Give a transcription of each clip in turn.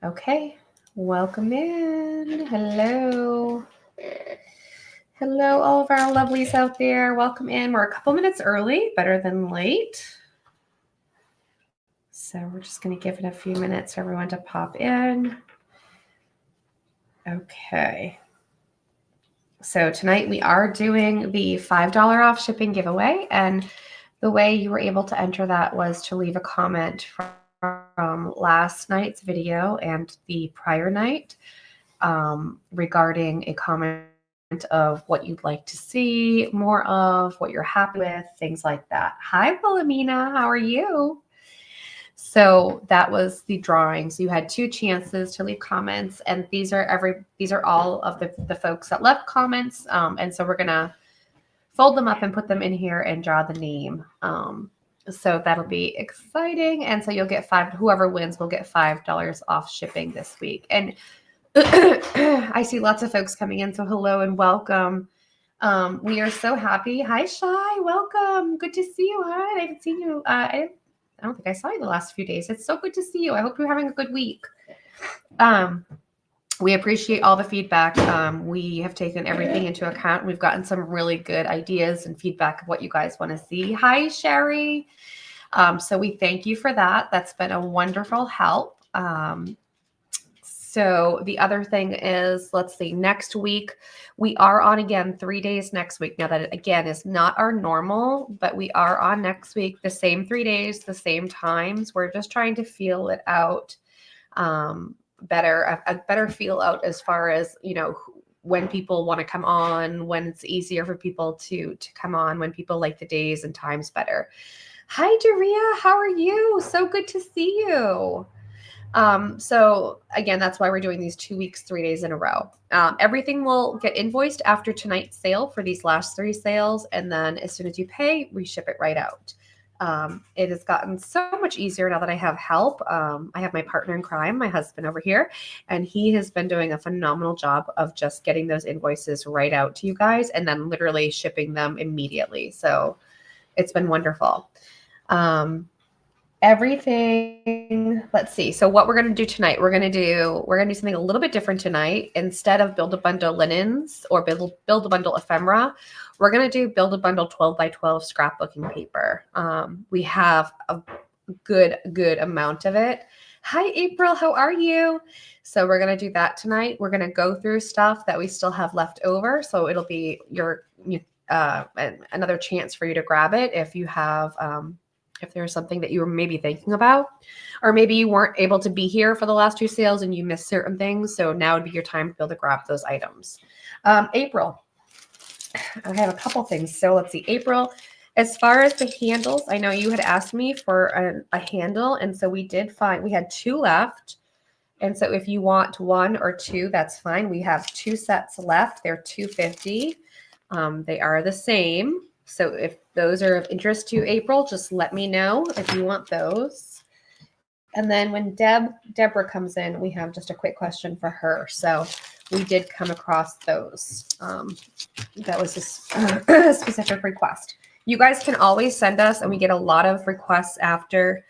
Okay, welcome in. Hello. Hello, all of our lovelies out there. Welcome in. We're a couple minutes early, better than late. So we're just going to give it a few minutes for everyone to pop in. Okay. So tonight we are doing the $5 off shipping giveaway. And the way you were able to enter that was to leave a comment from last night's video and the prior night regarding a comment of what you'd like to see more of, what you're happy with, things like that. Hi, Wilhelmina. How are you? So that was the drawing. So you had two chances to leave comments, and these are all of the folks that left comments. And so we're gonna fold them up and put them in here and draw the name. So that'll be exciting. And so you'll get whoever wins will get $5 off shipping this week. And I see lots of folks coming in. So hello and welcome. We are so happy. Hi, Shy. Welcome. Good to see you. Hi. I haven't seen you. I don't think I saw you the last few days. It's so good to see you. I hope you're having a good week. We appreciate all the feedback. We have taken everything into account. We've gotten some really good ideas and feedback of what you guys want to see. Hi, Sherry. So we thank you for that. That's been a wonderful help. So the other thing is, let's see, next week, we are on again 3 days next week. Now that, again, is not our normal, but we are on next week, the same 3 days, the same times. We're just trying to feel it out better, a better feel out as far as, when people want to come on, when it's easier for people to come on, when people like the days and times better. Hi, Daria. How are you? So good to see you. So again, that's why we're doing these 2 weeks, 3 days in a row. Everything will get invoiced after tonight's sale for these last 3 sales. And then as soon as you pay, we ship it right out. It has gotten so much easier now that I have help. I have my partner in crime, my husband over here, and he has been doing a phenomenal job of just getting those invoices right out to you guys and then literally shipping them immediately. So it's been wonderful. Everything, let's see. So what we're going to do tonight, we're going to do something a little bit different tonight. Instead of build a bundle linens or build a bundle ephemera, we're going to do build a bundle 12 by 12 scrapbooking paper. We have a good amount of it. Hi, April. How are you? So we're going to do that tonight. We're going to go through stuff that we still have left over. So it'll be another chance for you to grab it if you have, if there's something that you were maybe thinking about, or maybe you weren't able to be here for the last 2 sales and you missed certain things. So now would be your time to be able to grab those items. April, I have a couple things. So let's see, April, as far as the handles, I know you had asked me for a handle. And so we had 2 left. And so if you want 1 or 2, that's fine. We have 2 sets left. They're $2.50. They are the same. So if those are of interest to you, April, just let me know if you want those. And then when Deborah comes in, we have just a quick question for her. So we did come across those. That was a specific request. You guys can always send us, and we get a lot of requests after.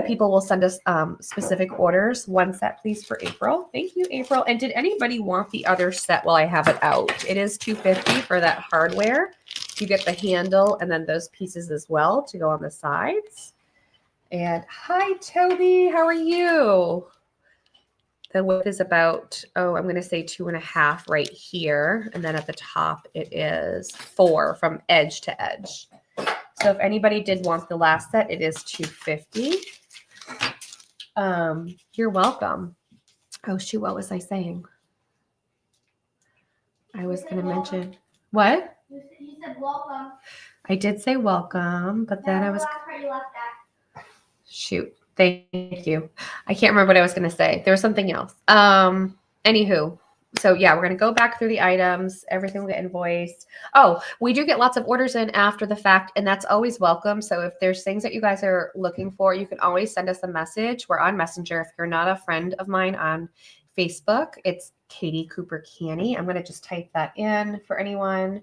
People will send us specific orders. 1 set, please, for April. Thank you, April. And did anybody want the other set while I have it out? It is $2.50 for that hardware. You get the handle and then those pieces as well to go on the sides. And hi, Toby. How are you? The width is about, I'm going to say 2.5 right here. And then at the top, it is 4 from edge to edge. So if anybody did want the last set, it is $2.50. You're welcome. Oh, shoot. What was I saying? I was going to mention. What? You said welcome. I did say welcome, but then I was. Last part you left that. Shoot. Thank you. I can't remember what I was going to say. There was something else. Anywho. So yeah, we're going to go back through the items. Everything will get invoiced. Oh, we do get lots of orders in after the fact, and that's always welcome. So if there's things that you guys are looking for, you can always send us a message. We're on Messenger. If you're not a friend of mine on Facebook, it's Katie Cooper Canny. I'm going to just type that in for anyone.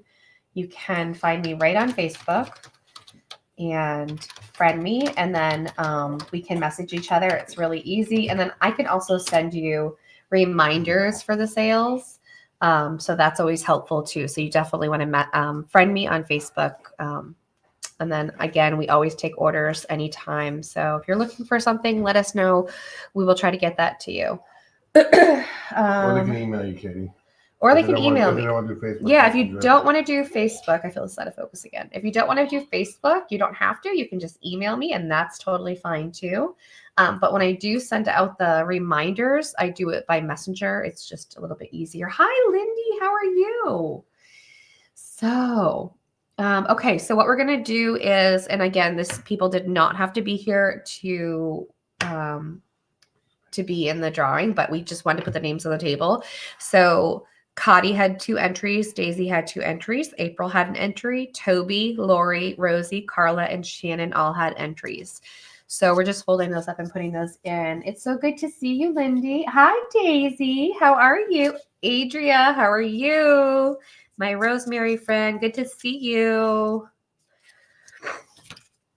You can find me right on Facebook. and friend me, and then we can message each other. It's really easy. And then I can also send you reminders for the sales. So that's always helpful too. So you definitely want to friend me on Facebook. And then again, we always take orders anytime. So if you're looking for something, let us know. We will try to get that to you. Or they can email you, Katie. Or they If can email If me. they don't want to do Facebook. Yeah, if you Messenger. don't want to do Facebook, I feel it's out of focus again. If you don't want to do Facebook, you don't have to. You can just email me, and that's totally fine too. But when I do send out the reminders, I do it by Messenger. It's just a little bit easier. Hi, Lindy. How are you? So, okay. So what we're gonna do is, and again, this people did not have to be here to be in the drawing, but we just wanted to put the names on the table. So Cottie had 2 entries. Daisy had 2 entries. April had an entry. Toby, Lori, Rosie, Carla, and Shannon all had entries. So we're just folding those up and putting those in. It's so good to see you, Lindy. Hi, Daisy. How are you? Adria, how are you? My Rosemary friend, good to see you.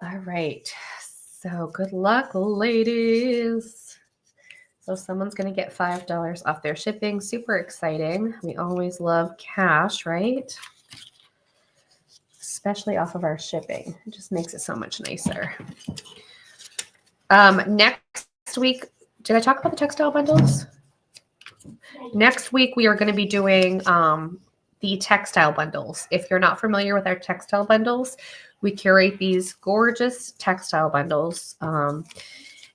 All right. So good luck, ladies. So someone's going to get $5 off their shipping. Super exciting. We always love cash, right? Especially off of our shipping. It just makes it so much nicer. Next week, did I talk about the textile bundles? Next week, we are going to be doing the textile bundles. If you're not familiar with our textile bundles, we curate these gorgeous textile bundles.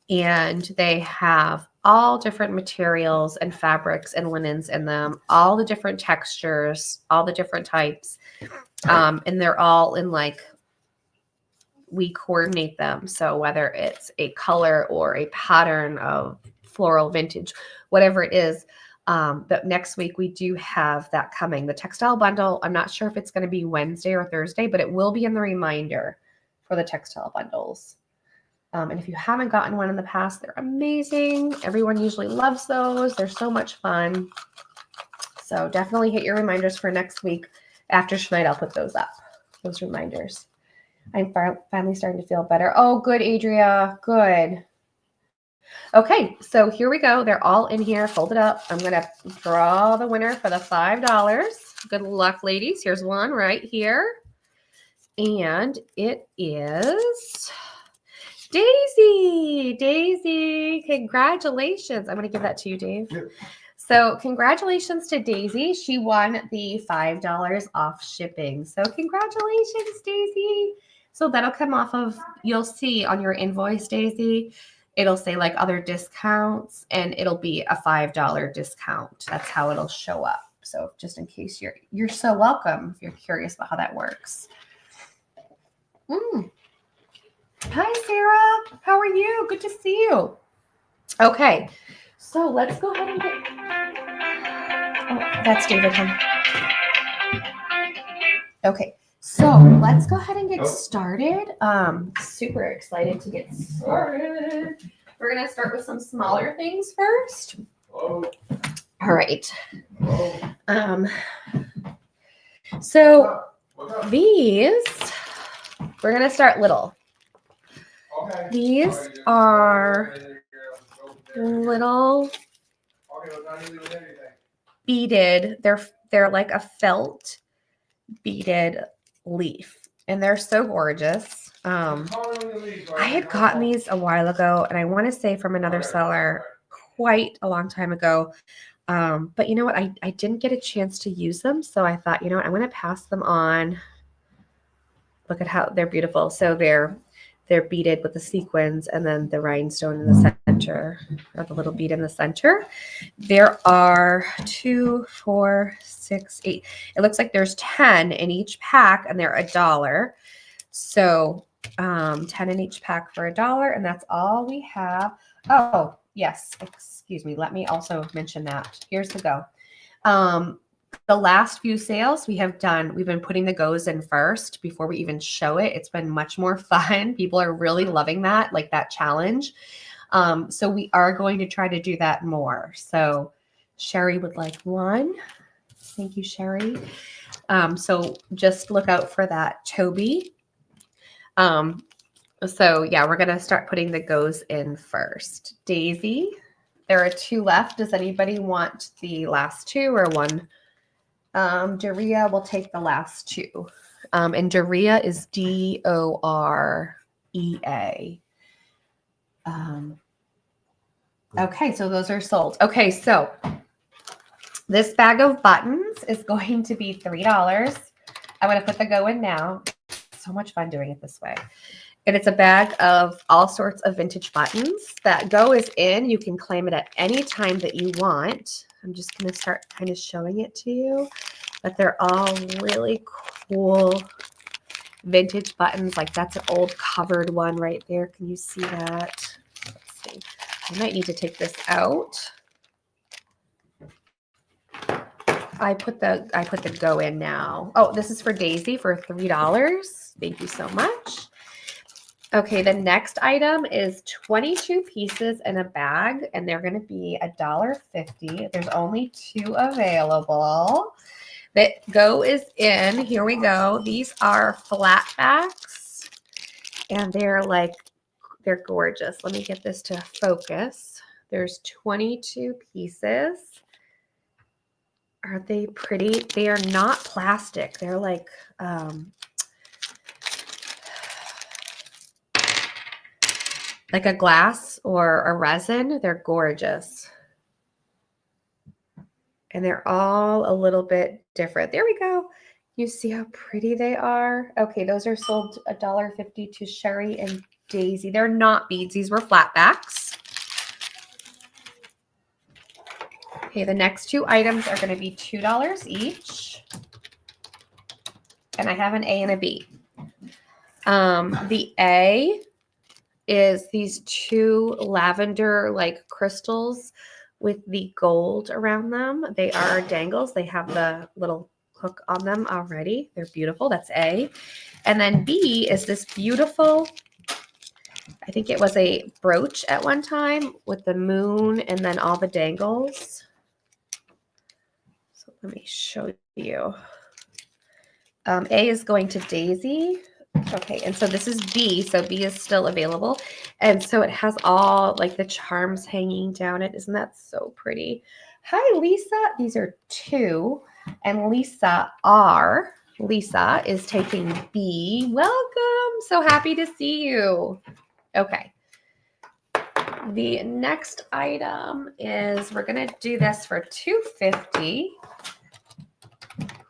And they have all different materials and fabrics and linens in them, all the different textures, all the different types. And they're all in we coordinate them. So whether it's a color or a pattern of floral vintage, whatever it is, but next week we do have that coming. The textile bundle, I'm not sure if it's going to be Wednesday or Thursday, but it will be in the reminder for the textile bundles. And if you haven't gotten one in the past, they're amazing. Everyone usually loves those. They're so much fun. So definitely hit your reminders for next week. After tonight, I'll put those up, those reminders. I'm finally starting to feel better. Oh, good, Adria. Good. Okay, so here we go. They're all in here, folded up. I'm going to draw the winner for the $5. Good luck, ladies. Here's one right here. And it is Daisy. Daisy, congratulations. I'm going to give that to you, Dave. Yep. So congratulations to Daisy. She won the $5 off shipping. So congratulations, Daisy. So that'll come off of, you'll see on your invoice, Daisy, it'll say like other discounts, and it'll be a $5 discount. That's how it'll show up. So just in case you're so welcome if you're curious about how that works. Hi, Sarah. How are you? Good to see you. Okay, so let's go ahead and get. Oh, that's David. Okay, so let's go ahead and get started. Super excited to get started. We're gonna start with some smaller things first. All right. So these, we're gonna start little. These are little beaded. They're like a felt beaded leaf, and they're so gorgeous. I had gotten these a while ago, and I want to say from another seller quite a long time ago. But you know what? I didn't get a chance to use them, so I thought, you know what? I'm going to pass them on. Look at how they're beautiful. So they're beaded with the sequins and then the rhinestone in the center, or the little bead in the center. There are 2, 4, 6, 8. It looks like there's 10 in each pack, and they're $1. So 10 in each pack for $1, and that's all we have. Oh, yes. Excuse me. Let me also mention that. Here's the go. The last few sales we've been putting the goes in first before we even show it. It's been much more fun. People are really loving that, like that challenge. So we are going to try to do that more. So Sherry would like one. Thank you, Sherry. So just look out for that. Toby. So yeah, we're gonna start putting the goes in first. Daisy, there are 2 left. Does anybody want the last 2 or one? Dorea will take the last 2. And Dorea is Dorea. Okay, so those are sold. Okay, so this bag of buttons is going to be $3. I'm going to put the go in now. So much fun doing it this way. And it's a bag of all sorts of vintage buttons. That go is in. You can claim it at any time that you want. I'm just going to start kind of showing it to you. But they're all really cool vintage buttons. Like that's an old covered one right there. Can you see that? Let's see. I might need to take this out. I put the go in now. Oh, this is for Daisy for $3. Thank you so much. Okay, the next item is 22 pieces in a bag, and they're going to be $1.50. There's only 2 available. The go is in. Here we go. These are flat backs, and they're gorgeous. Let me get this to focus. There's 22 pieces. Are they pretty? They are not plastic. They're like a glass or a resin. They're gorgeous. And they're all a little bit different. There we go. You see how pretty they are? Okay, those are sold $1.50 to Sherry and Daisy. They're not beads. These were flatbacks. Okay, the next 2 items are going to be $2 each. And I have an A and a B. The A is these 2 lavender like crystals with the gold around them. They are dangles. They have the little hook on them already. They're beautiful. That's A. And then B is this beautiful, I think it was a brooch at one time with the moon and then all the dangles. So let me show you. A is going to Daisy. Okay, and so this is B, so B is still available. And so it has all like the charms hanging down it. Isn't that so pretty? Hi, Lisa. These are 2. And Lisa is taking B. Welcome. So happy to see you. Okay. The next item is we're going to do this for $2.50.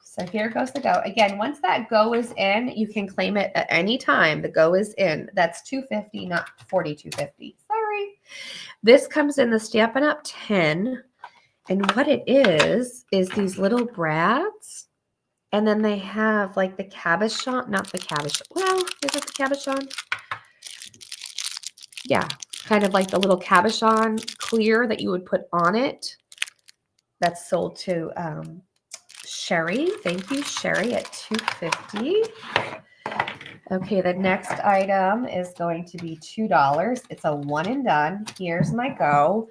So here goes the go. Again, once that go is in, you can claim it at any time. The go is in. That's $2.50, not $42.50. Sorry. This comes in the Stampin' Up! 10. And what it is these little brads. And then they have like the cabochon, not the cabochon. Well, is it the cabochon? Yeah, kind of like the little cabochon clear that you would put on it. That's sold to Sherry. Thank you, Sherry, at $2.50. Okay, the next item is going to be $2. It's a one and done. Here's my go.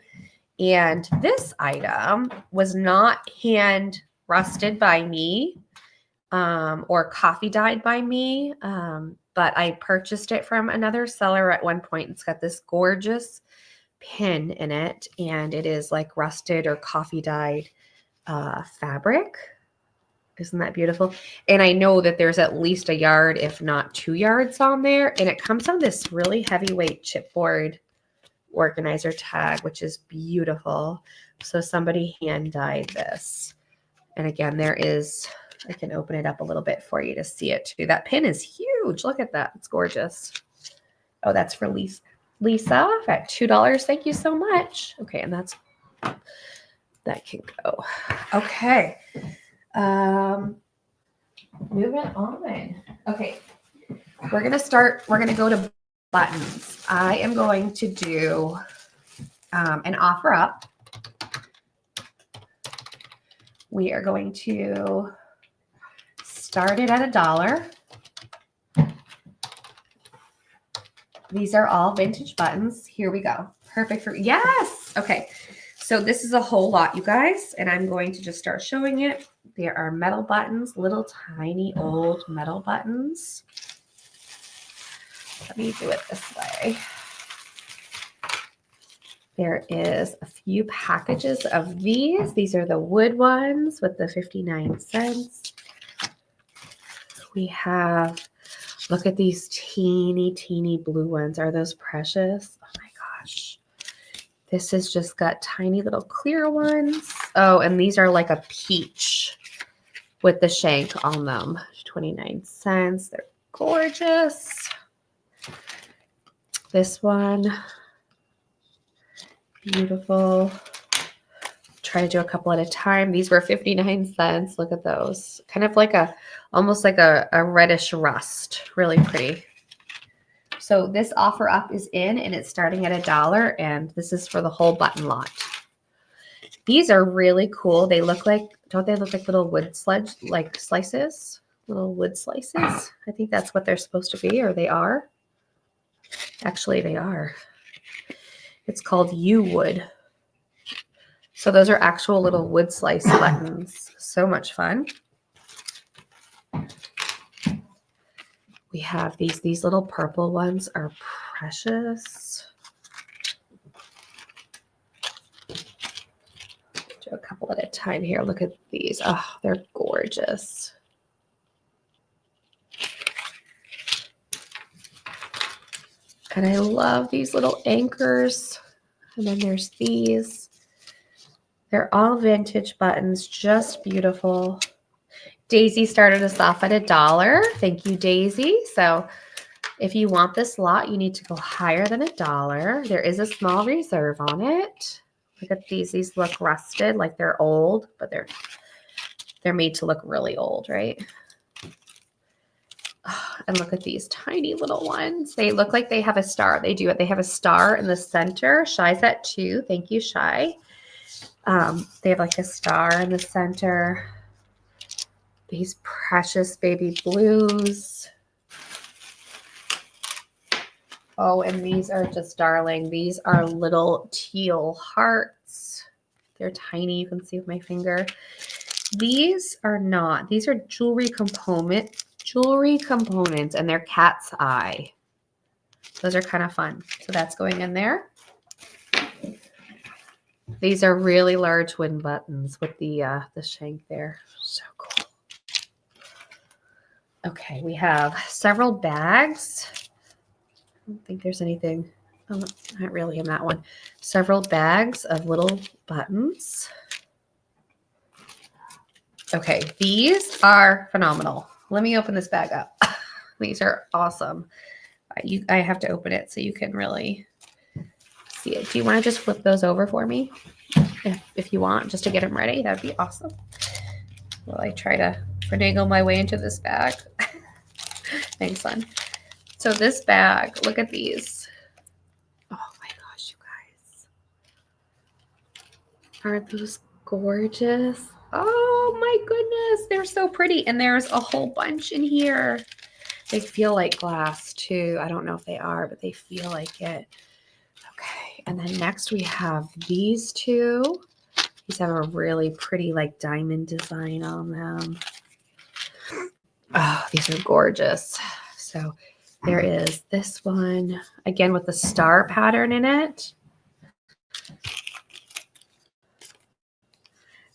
And this item was not hand rusted by me or coffee dyed by me, but I purchased it from another seller at one point. It's got this gorgeous pin in it, and it is like rusted or coffee dyed fabric. Isn't that beautiful? And I know that there's at least a yard, if not 2 yards on there. And it comes on this really heavyweight chipboard organizer tag, which is beautiful. So somebody hand dyed this. And again, there is, I can open it up a little bit for you to see it too. That pin is huge. Look at that. It's gorgeous. Oh, that's for Lisa. Lisa at $2. Thank you so much. Okay. And that can go. Okay. Moving on. Okay. We're going to go to buttons. I am going to do an offer up. We are going to start it at $1. These are all vintage buttons. Here we go. Perfect for, yes. Okay. So this is a whole lot, you guys, and I'm going to just start showing it. There are metal buttons, little tiny old metal buttons. Let me do it this way. There is a few packages of these. These are the wood ones with the 59 cents. We have, look at these teeny blue ones. Are those precious? Oh my gosh. This has just got tiny little clear ones. Oh, and these are like a peach with the shank on them. 29 cents. They're gorgeous. This one, beautiful. Try to do a couple at a time. These were 59 cents. Look at those. Kind of like almost like a reddish rust. Really pretty. So this offer up is in and it's starting at $1 and this is for the whole button lot. These are really cool. They look like, don't they look like little wood slices? Little wood slices. I think that's what they're supposed to be, or they are. Actually, they are. It's called U-wood. So those are actual little wood slice buttons. So much fun. We have these little purple ones are precious. Do a couple at a time here. Look at these. Oh, they're gorgeous. And I love these little anchors. And then there's these. They're all vintage buttons, just beautiful. Daisy started us off at $1. Thank you, Daisy. So if you want this lot, you need to go higher than $1. There is a small reserve on it. Look at these. These look rusted, like they're old, but they're made to look really old, right? And look at these tiny little ones. They look like they have a star. They do it. They have a star in the center. Shy's at 2. Thank you, Shy. They have like a star in the center. These precious baby blues. Oh, and these are just darling. These are little teal hearts. They're tiny. You can see with my finger. These are not. These are jewelry components, and they're cat's eye. Those are kind of fun. So that's going in there. These are really large wooden buttons with the shank there. So cool. Okay, we have several bags. I don't think there's anything. Oh, not really in that one. Several bags of little buttons. Okay, these are phenomenal. Let me open this bag up. These are awesome. I have to open it so you can really see it. Do you want to just flip those over for me? If you want, just to get them ready, that'd be awesome. Well, I try to finagle my way into this bag. Thanks, son. So this bag, look at these. Oh my gosh, you guys. Aren't those gorgeous? Oh my goodness, they're so pretty. And there's a whole bunch in here. They feel like glass too. I don't know if they are, but they feel like it. Okay, and then next we have these two. These have a really pretty like diamond design on them. Oh, these are gorgeous. So there is this one, again with the star pattern in it.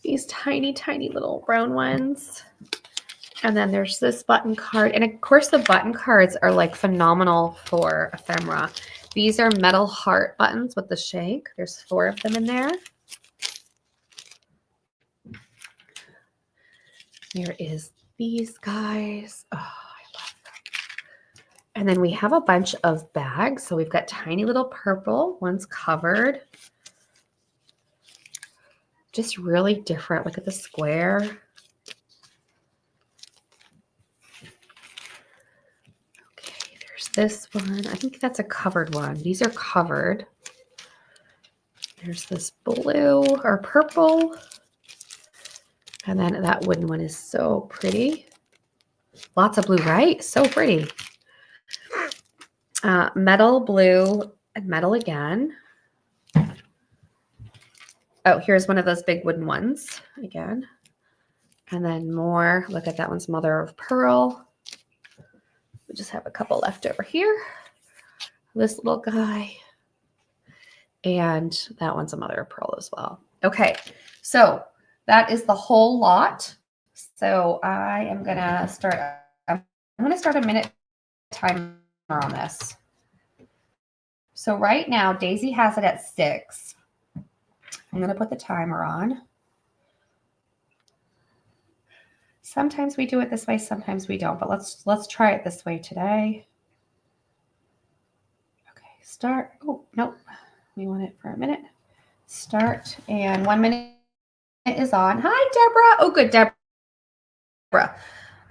These tiny, tiny little brown ones. And then there's this button card. And of course the button cards are like phenomenal for ephemera. These are metal heart buttons with the shank. There's 4 of them in there. There is these guys. Oh, I love them. And then we have a bunch of bags. So we've got tiny little purple ones covered. Just really different. Look at the square. Okay, there's this one. I think that's a covered one. These are covered. There's this blue or purple. And then that wooden one is so pretty. Lots of blue, right? So pretty. Metal, blue, and metal again. Oh, here's one of those big wooden ones again. And then more. Look at that one's mother of pearl. We just have a couple left over here. this little guy. And that one's a mother of pearl as well. Okay, so that is the whole lot. So I am gonna start. I'm gonna start a minute timer on this. So right now Daisy has it at 6. I'm gonna put the timer on. Sometimes we do it this way, sometimes we don't. But let's try it this way today. Okay, start. Oh nope, we want it for a minute. Start, and 1 minute is on. Hi, Deborah. Oh, good, Deborah.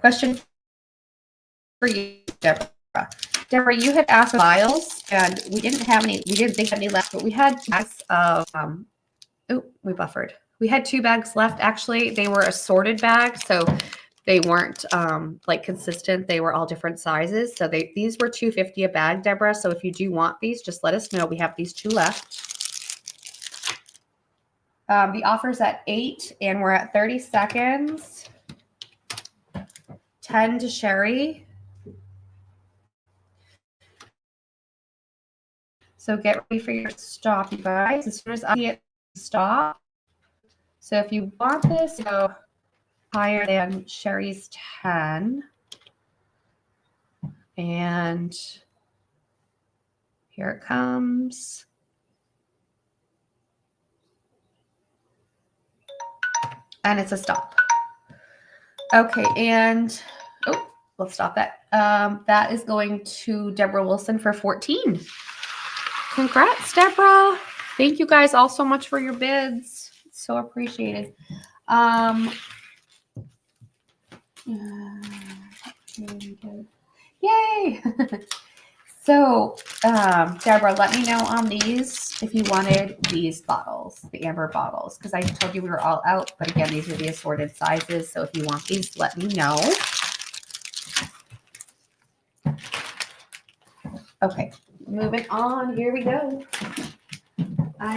Question for you, Deborah. Deborah, you had asked for files, and we didn't have any. We didn't think of any left, but we had bags of. Oh, we buffered. We had 2 bags left. Actually, they were assorted bags, so they weren't like consistent. They were all different sizes. So these were $2.50 a bag, Deborah. So if you do want these, just let us know. We have these 2 left. The offer's at 8, and we're at 30 seconds. 10 to Sherry. So get ready for your stop, you guys. As soon as I hit stop. So if you want this to go higher than Sherry's 10. And here it comes. And it's a stop. Okay, and oh, let's stop that. That is going to Deborah Wilson for 14. Congrats, Deborah. Thank you guys all so much for your bids. It's so appreciated. Yay! So, Deborah, let me know on these if you wanted these bottles, the amber bottles, because I told you we were all out. But again, these are the assorted sizes. So if you want these, let me know. Okay, moving on. Here we go. I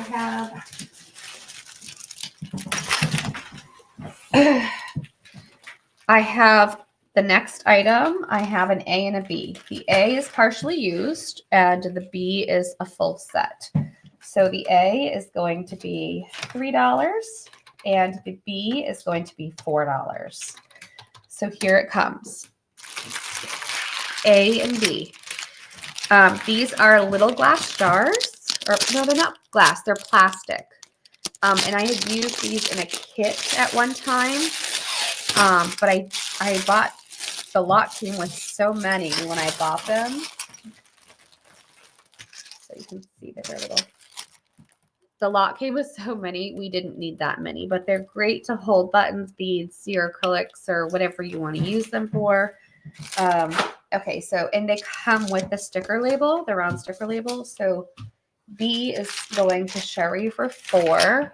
have the next item. I have an A and a B. The A is partially used and the B is a full set. So the A is going to be $3 and the B is going to be $4. So here it comes. A and B. These are little glass jars. Or no, they're not glass. They're plastic. And I had used these in a kit at one time. But I bought, the lot came with so many when I bought them. So you can see that they're little. The lot came with so many, we didn't need that many, but they're great to hold buttons, beads, your acrylics, or whatever you want to use them for. Okay, so, and they come with the sticker label, the round sticker label. So B is going to Sherry for 4.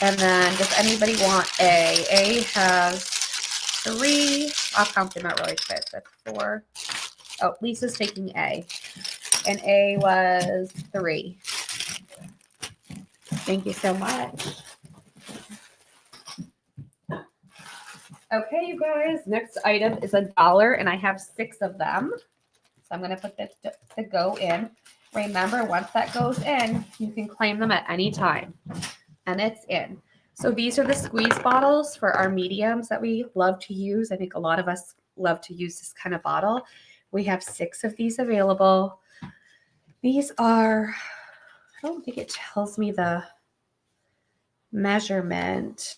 And then does anybody want A? A has 3. I'll count them out really quick. That's 4. Oh, Lisa's taking A. And A was 3. Thank you so much. Okay, you guys, next item is $1, and I have 6 of them. So I'm going to put the go in. Remember, once that goes in, you can claim them at any time. And it's in. So these are the squeeze bottles for our mediums that we love to use. I think a lot of us love to use this kind of bottle. We have 6 of these available. These are, I don't think it tells me the measurement,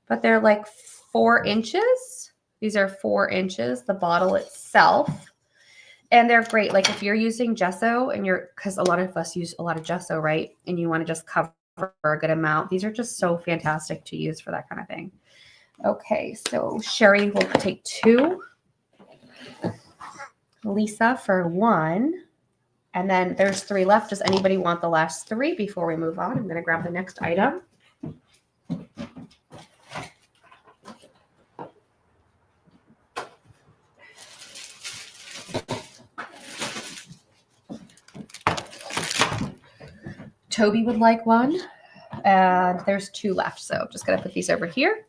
but they're like 4 inches. These are 4 inches, the bottle itself. And they're great. Like if you're using gesso and because a lot of us use a lot of gesso, right? And you want to just cover a good amount. These are just so fantastic to use for that kind of thing. Okay, so Sherry will take 2. Lisa for 1. And then there's 3 left. Does anybody want the last 3 before we move on? I'm going to grab the next item. Toby would like 1, and there's 2 left. So I'm just going to put these over here.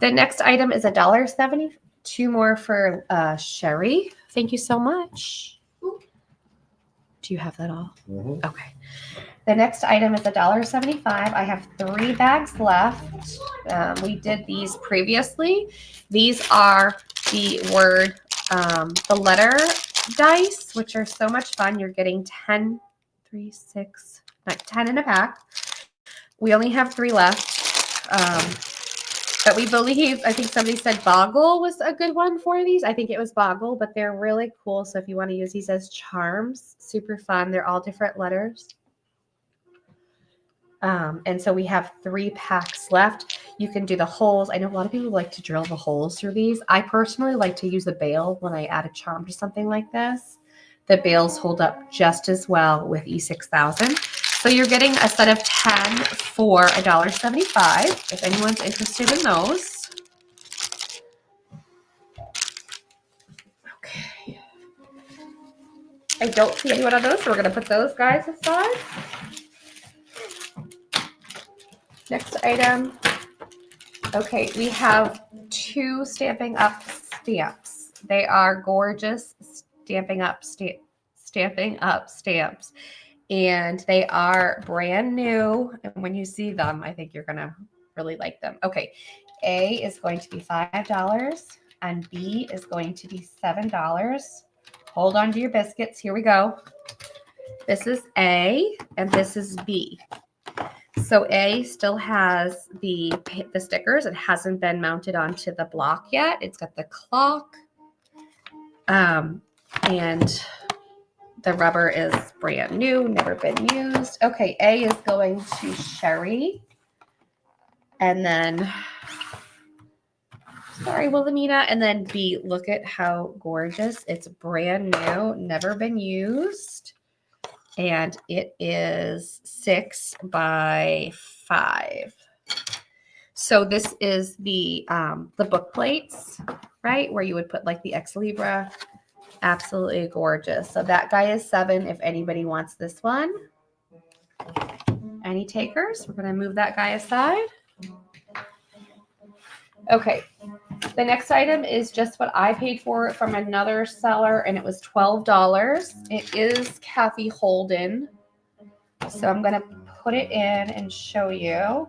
The next item is $1.70. 2 more for Sherry. Thank you so much. Do you have that all? Mhm. Okay. The next item is $1.75. I have 3 bags left. We did these previously. These are the the letter dice, which are so much fun. You're getting 10, 3, 6, 9, 10 in a pack. We only have 3 left. But we believe, I think somebody said Boggle was a good one for these. I think it was Boggle, but they're really cool. So if you want to use these as charms, super fun. They're all different letters. And so we have 3 packs left. You can do the holes. I know a lot of people like to drill the holes through these. I personally like to use a bail when I add a charm to something like this. The bails hold up just as well with E6000. So you're getting a set of 10 for $1.75 if anyone's interested in those. Okay. I don't see anyone on those, so we're going to put those guys aside. Next item. Okay, we have 2 Stamping Up stamps. They are gorgeous Stamping Up stamps. And they are brand new. And when you see them, I think you're going to really like them. Okay, A is going to be $5 and B is going to be $7. Hold on to your biscuits. Here we go. This is A and this is B. So A still has the stickers. It hasn't been mounted onto the block yet. It's got the clock. And the rubber is brand new, never been used. Okay, A is going to Sherry. And then, sorry, Wilhelmina. And then B, look at how gorgeous. It's brand new, never been used. And it is 6 by 5. So this is the book plates, right? Where you would put like the Ex Libra. Absolutely gorgeous. So that guy is 7 if anybody wants this one. Any takers? We're going to move that guy aside. Okay. The next item is just what I paid for it from another seller, and it was $12. It is Kathy Holden. So I'm going to put it in and show you.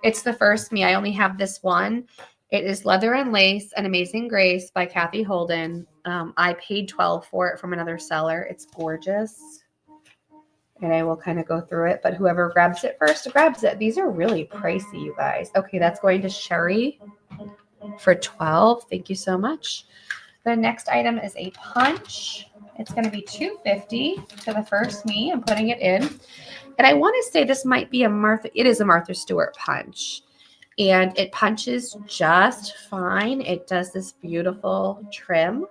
It's the first me. I only have this one. It is Leather and Lace, An Amazing Grace by Kathy Holden. I paid $12 for it from another seller. It's gorgeous. And I will kind of go through it, but whoever grabs it first grabs it. These are really pricey, you guys. Okay, that's going to Sherry for $12. Thank you so much. The next item is a punch. It's going to be $2.50 to the first me. I'm putting it in. And I want to say this might be it is a Martha Stewart punch. And it punches just fine. It does this beautiful trim.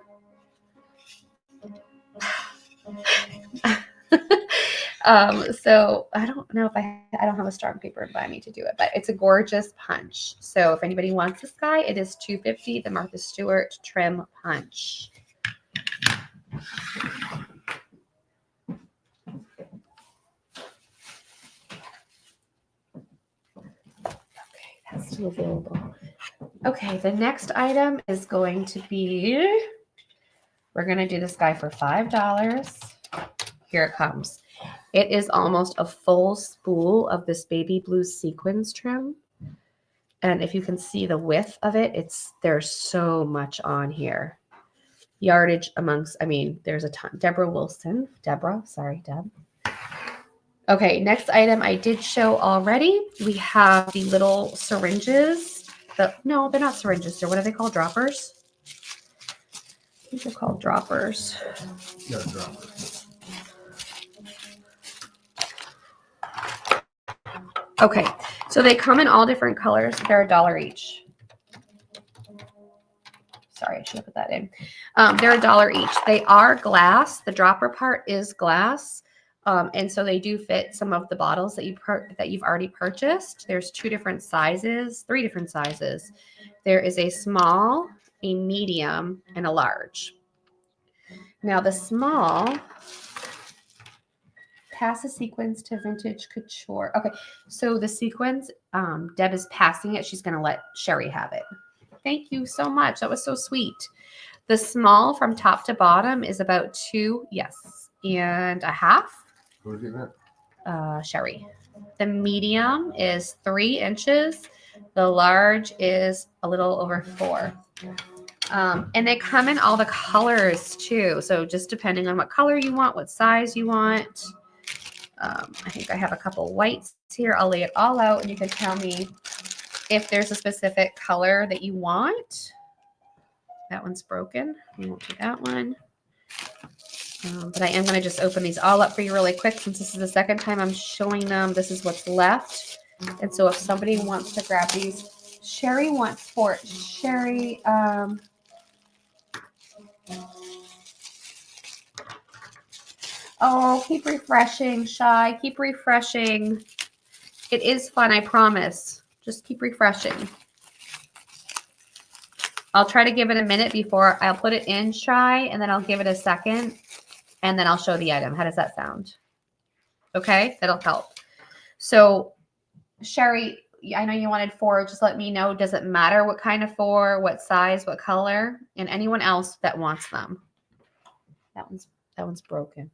So I don't know if I don't have a strong paper by me to do it, but it's a gorgeous punch. So if anybody wants this guy, it is $2.50, the Martha Stewart trim punch. Okay, that's still available. Okay, the next item is going to be, we're going to do this guy for $5. Here it comes. It is almost a full spool of this baby blue sequins trim. And if you can see the width of it, there's so much on here. Yardage there's a ton. Deb. Okay, next item I did show already. We have the little syringes. No, they're not syringes. What are they called? Droppers? These are called droppers. Yeah, droppers. Okay, so they come in all different colors. They're $1 each. Sorry, I should have put that in. They're $1 each. They are glass. The dropper part is glass. And so they do fit some of the bottles that you've already purchased. There's 3 different sizes. There is a small, a medium, and a large. Now the small, pass the sequins to Vintage Couture. Okay, so the sequins, Deb is passing it. She's going to let Sherry have it. Thank you so much. That was so sweet. The small from top to bottom is about 2. Yes. and a half. Who's getting it? Sherry. The medium is 3 inches. The large is a little over 4. And they come in all the colors too. So just depending on what color you want, what size you want. I think I have a couple whites here. I'll lay it all out and you can tell me if there's a specific color that you want. That one's broken. We won't do that one. But I am going to just open these all up for you really quick since this is the second time I'm showing them. This is what's left. And so if somebody wants to grab these, Sherry wants 4. Sherry, oh, keep refreshing, Shy. Keep refreshing. It is fun, I promise. Just keep refreshing. I'll try to give it a minute before I'll put it in, Shy, and then I'll give it a second, and then I'll show the item. How does that sound? Okay, that'll help. So, Sherry, I know you wanted 4. Just let me know. Does it matter what kind of 4, what size, what color, and anyone else that wants them? That one's broken.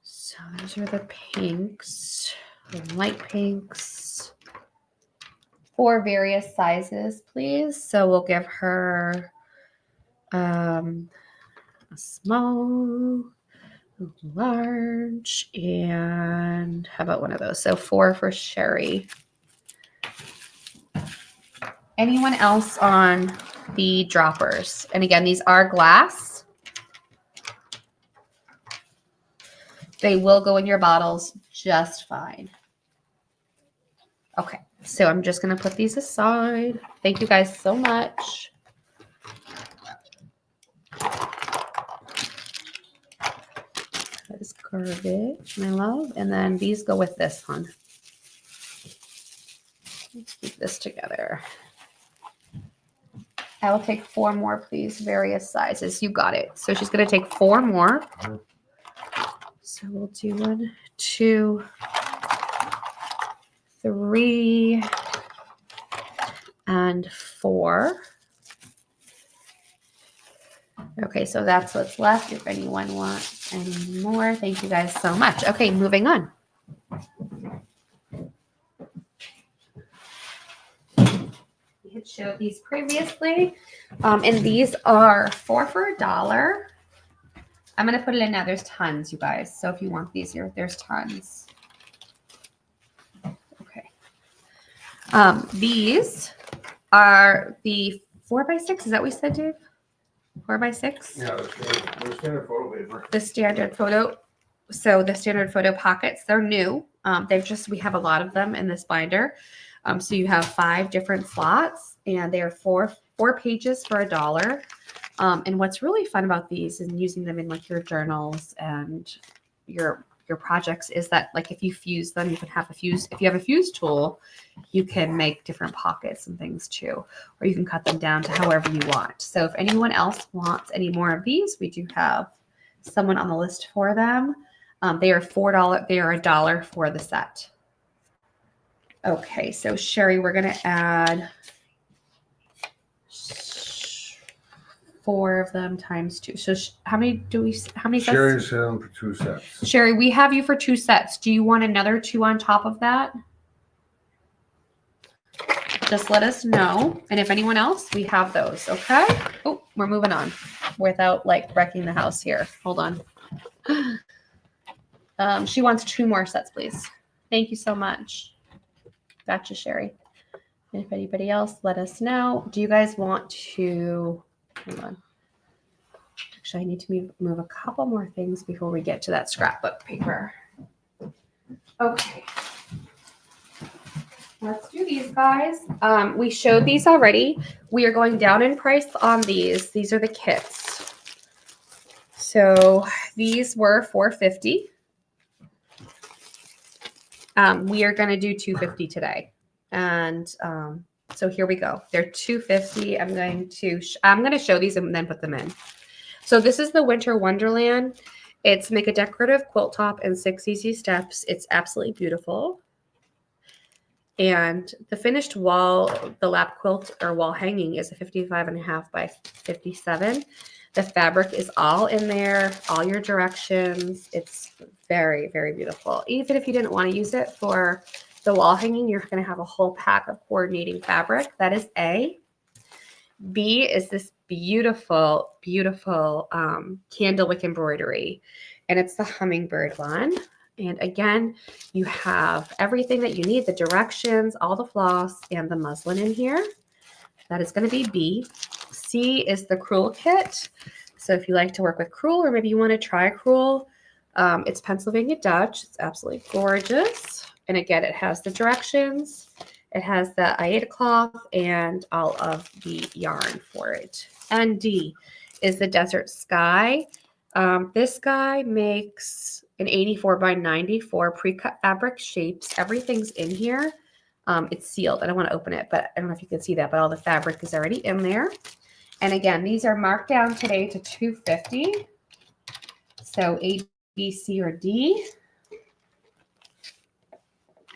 So those are the pinks, the light pinks. 4 various sizes, please. So we'll give her a small, a large, and how about one of those? So 4 for Sherry. Anyone else on the droppers? And again, these are glass. They will go in your bottles just fine. Okay, so I'm just going to put these aside. Thank you guys so much. That is garbage, my love. And then these go with this one. Let's keep this together. I will take 4 more, please. Various sizes. You got it. So she's going to take 4 more. So we'll do 1, 2, 3, and 4. Okay, so that's what's left. If anyone wants any more, thank you guys so much. Okay, moving on. We had showed these previously, and these are 4 for $1. I'm going to put it in now. There's tons, you guys. So if you want these here, there's tons. Okay. These are the 4x6. Is that what we said, Dave? 4x6? Yeah, the standard photo paper. The standard photo. So the standard photo pockets, they're new. We have a lot of them in this binder. So you have 5 different slots and they are 4 pages for $1. And what's really fun about these and using them in like your journals and your projects is that like if you fuse them, you can have a fuse. If you have a fuse tool, you can make different pockets and things too, or you can cut them down to however you want. So if anyone else wants any more of these, we do have someone on the list for them. They are $4. They are $1 for the set. Okay, so Sherry, we're gonna add 4 of them times 2. So how many sets? Sherry's in for 2 sets. Sherry, we have you for 2 sets. Do you want another 2 on top of that? Just let us know. And if anyone else, we have those, okay? Oh, we're moving on without like wrecking the house here. Hold on. She wants 2 more sets, please. Thank you so much. Gotcha, Sherry. And if anybody else, let us know. Do you guys want to, hold on. Actually, I need to move a couple more things before we get to that scrapbook paper. Okay. Let's do these, guys. We showed these already. We are going down in price on these. These are the kits. So these were $4.50. We are going to do $2.50 today. And so here we go. They're $2.50. I'm going to show these and then put them in. So this is the Winter Wonderland. It's make a decorative quilt top in 6 easy steps. It's absolutely beautiful. And the finished wall, the lap quilt or wall hanging is a 55.5 by 57. The fabric is all in there, all your directions. It's very, very beautiful. Even if you didn't want to use it for the wall hanging, you're going to have a whole pack of coordinating fabric. That is A. B is this beautiful, beautiful candlewick embroidery. And it's the hummingbird one. And again, you have everything that you need, the directions, all the floss, and the muslin in here. That is going to be B. C is the crewel kit. So if you like to work with crewel, or maybe you want to try crewel, it's Pennsylvania Dutch. It's absolutely gorgeous. And again, it has the directions. It has the Aida cloth and all of the yarn for it. And D is the Desert Sky. This guy makes an 84 by 94 pre-cut fabric shapes. Everything's in here. It's sealed. I don't want to open it, but I don't know if you can see that, but all the fabric is already in there. And again, these are marked down today to $250. So A, B, C, or D.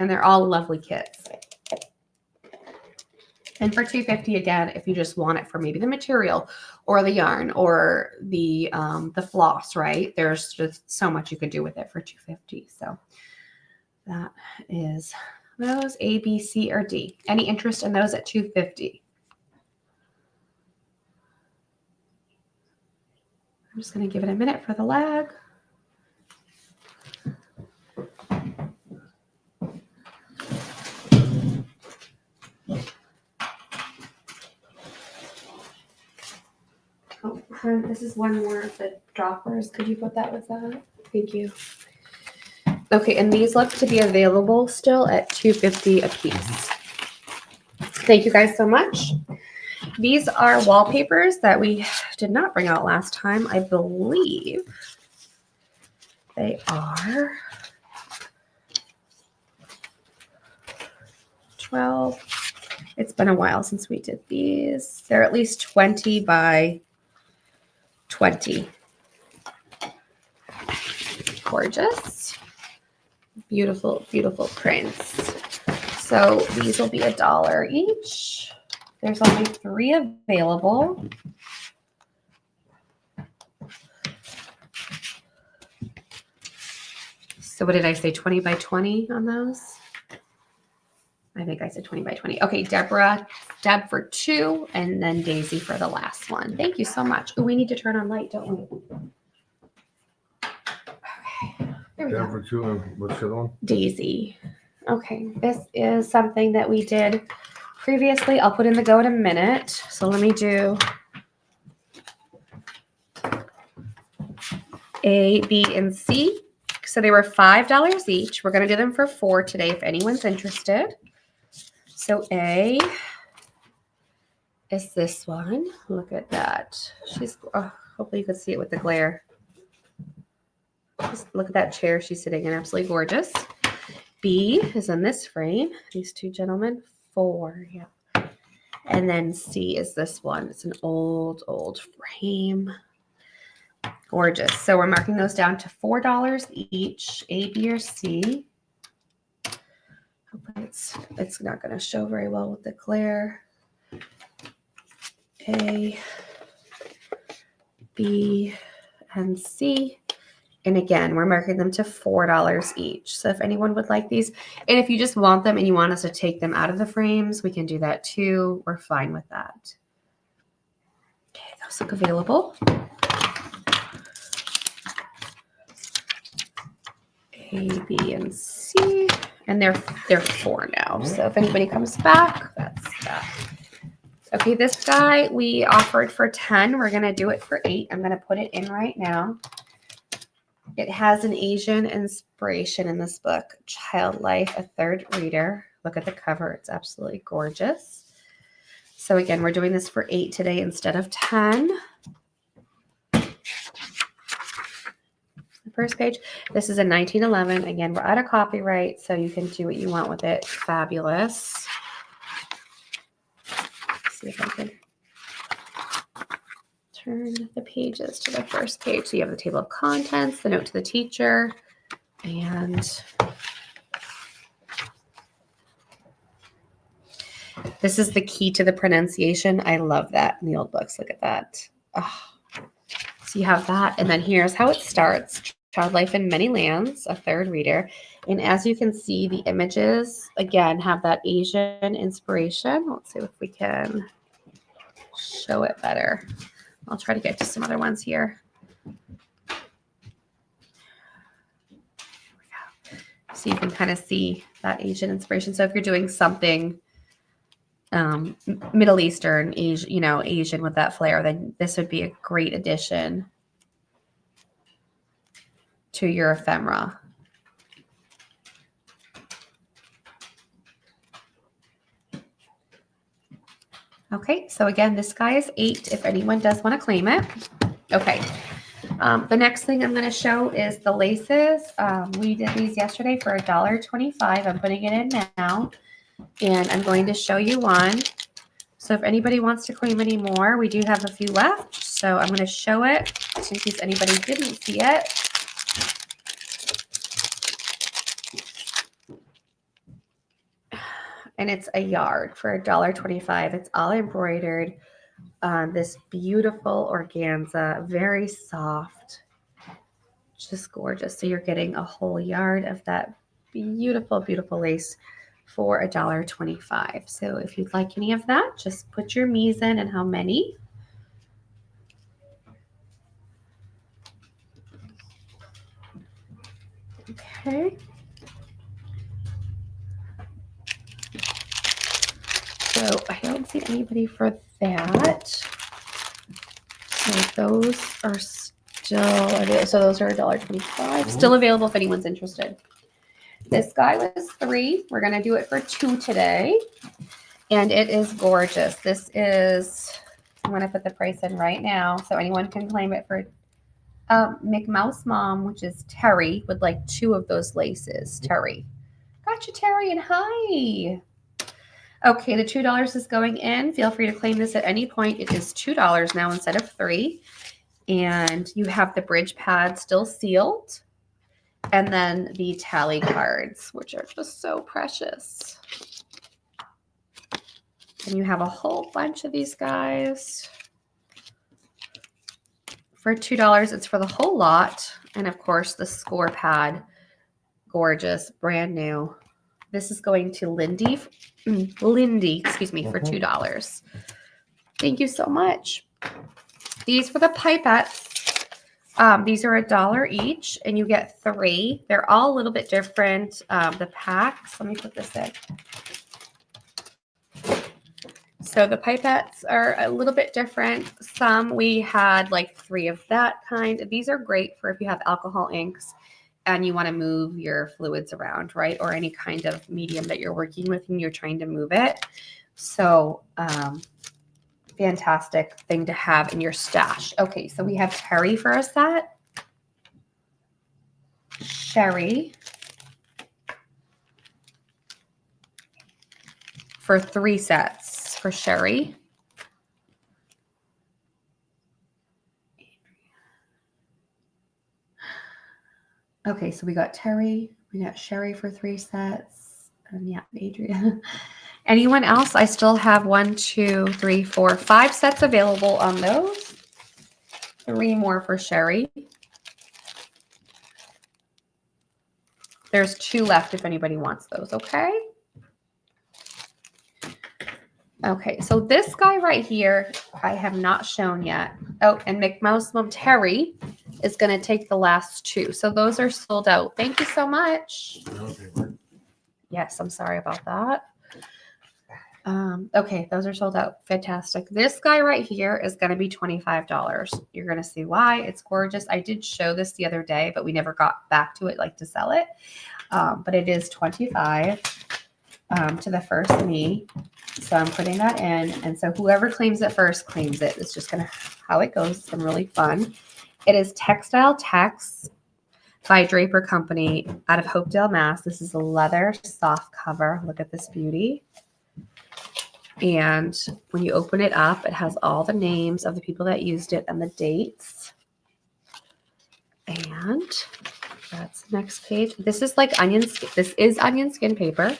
And they're all lovely kits. And for $250 again, if you just want it for maybe the material or the yarn or the floss, right? There's just so much you could do with it for $250. So that is those A, B, C, or D. Any interest in those at $250? I'm just going to give it a minute for the lag. Oh, this is one more of the droppers. Could you put that with that? Thank you. Okay, and these look to be available still at $250 a piece. Thank you guys so much. These are wallpapers that we did not bring out last time. I believe they are 12. It's been a while since we did these. They're at least 20 by 20. Gorgeous. Beautiful, beautiful prints. So these will be $1 each. There's only 3 available. So what did I say, 20 by 20 on those? I think I said 20 by 20. Okay, Deb for 2, and then Daisy for the last one. Thank you so much. Oh, we need to turn on light, don't we? Okay, there we Deb go. for 2, and what's the other one? Daisy. Okay, this is something that we did previously. I'll put in the go in a minute. So let me do A, B, and C. So they were $5 each. We're going to do them for $4 today if anyone's interested. So A is this one. Look at that. She's, hopefully you can see it with the glare. Just look at that chair she's sitting in. Absolutely gorgeous. B is in this frame. These 2 gentlemen. 4, yeah. And then C is this one. It's an old, old frame. Gorgeous. So we're marking those down to $4 each, A, B, or C. Hopefully it's not going to show very well with the glare. A, B, and C. And again, we're marking them to $4 each. So if anyone would like these, and if you just want them and you want us to take them out of the frames, we can do that too. We're fine with that. Okay, those look available. A, B, and C. And they're 4 now. So if anybody comes back, that's that. Okay, this guy we offered for 10. We're going to do it for 8. I'm going to put it in right now. It has an Asian inspiration in this book, Child Life, a Third Reader. Look at the cover. It's absolutely gorgeous. So again, we're doing this for 8 today instead of 10. The first page. This is a 1911. Again, we're out of copyright, so you can do what you want with it. Fabulous. Let's see if I can turn the pages to the first page. So you have the table of contents, the note to the teacher, and This is the key to the pronunciation. I love that in the old books. Look at that. Oh. So you have that. And then here's how it starts. Child Life in Many Lands, a third reader. And as you can see, the images, again, have that Asian inspiration. Let's see if we can show it better. I'll try to get to some other ones here. So you can kind of see that Asian inspiration. So if you're doing something Middle Eastern, Asian with that flair, then this would be a great addition to your ephemera. Okay, so again, this guy is 8 if anyone does want to claim it. Okay, the next thing I'm going to show is the laces. We did these yesterday for $1.25. I'm putting it in now, and I'm going to show you one. So if anybody wants to claim any more, we do have a few left. So I'm going to show it in case anybody didn't see it. And it's a yard for $1.25. It's all embroidered on this beautiful organza, very soft, just gorgeous. So you're getting a whole yard of that beautiful, beautiful lace for $1.25. So if you'd like any of that, just put your me's in and how many. Okay. So I don't see anybody for that. So those are still, so those are $1.25. Still available if anyone's interested. This guy was $3. We're going to do it for $2 today. And it is gorgeous. This is, I'm going to put the price in right now so anyone can claim it for McMouse Mom, which is Terry, would like 2 of those laces. Terry. Gotcha, Terry, and hi. Okay, the $2 is going in. Feel free to claim this at any point. It is $2 now instead of $3. And you have the bridge pad still sealed. And then the tally cards, which are just so precious. And you have a whole bunch of these guys. For $2, it's for the whole lot. And of course, the score pad, gorgeous, brand new. This is going to Lindy, for $2. Thank you so much. These for the pipettes. These are $1 each, and you get 3. They're all a little bit different. The packs, let me put this in. So the pipettes are a little bit different. Some we had like 3 of that kind. These are great for if you have alcohol inks and you want to move your fluids around, right? Or any kind of medium that you're working with and you're trying to move it. So fantastic thing to have in your stash. Okay, so we have Terry for a set. Sherry for 3 sets for Sherry. Okay, so we got Terry, we got Sherry for 3 sets, and yeah, Adrian. Anyone else? I still have 1, 2, 3, 4, 5 sets available on those. 3 more for Sherry. There's 2 left if anybody wants those, okay? Okay, so this guy right here, I have not shown yet. Oh, and McMouse Mom Terry is going to take the last 2. So those are sold out. Thank you so much. Yes, I'm sorry about that. Okay, those are sold out. Fantastic. This guy right here is going to be $25. You're going to see why. It's gorgeous. I did show this the other day, but we never got back to it, like to sell it. But it is $25 to the first me. So I'm putting that in. And so whoever claims it first claims it. It's just going to how it goes. It's been really fun. It is Textile Tex by Draper Company out of Hopedale, Mass. This is a leather soft cover. Look at this beauty. And when you open it up, it has all the names of the people that used it and the dates. And that's the next page. This is like onion skin. This is onion skin paper.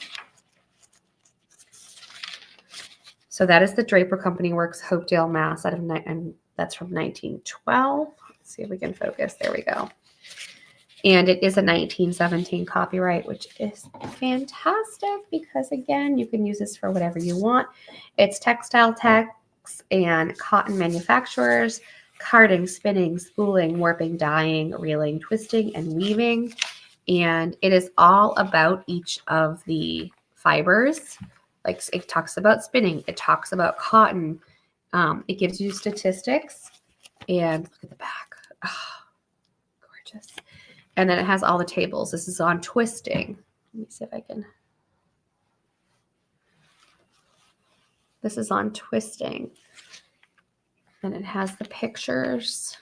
So that is the Draper Company Works, Hopedale, Mass. And that's from 1912. Let's see if we can focus. There we go. And it is a 1917 copyright, which is fantastic because, again, you can use this for whatever you want. It's textile techs and cotton manufacturers, carding, spinning, spooling, warping, dyeing, reeling, twisting, and weaving. And it is all about each of the fibers. Like it talks about spinning, it talks about cotton. It gives you statistics, and look at the back. Oh, gorgeous. And then it has all the tables. This is on twisting. Let me see if I can. This is on twisting. And it has the pictures.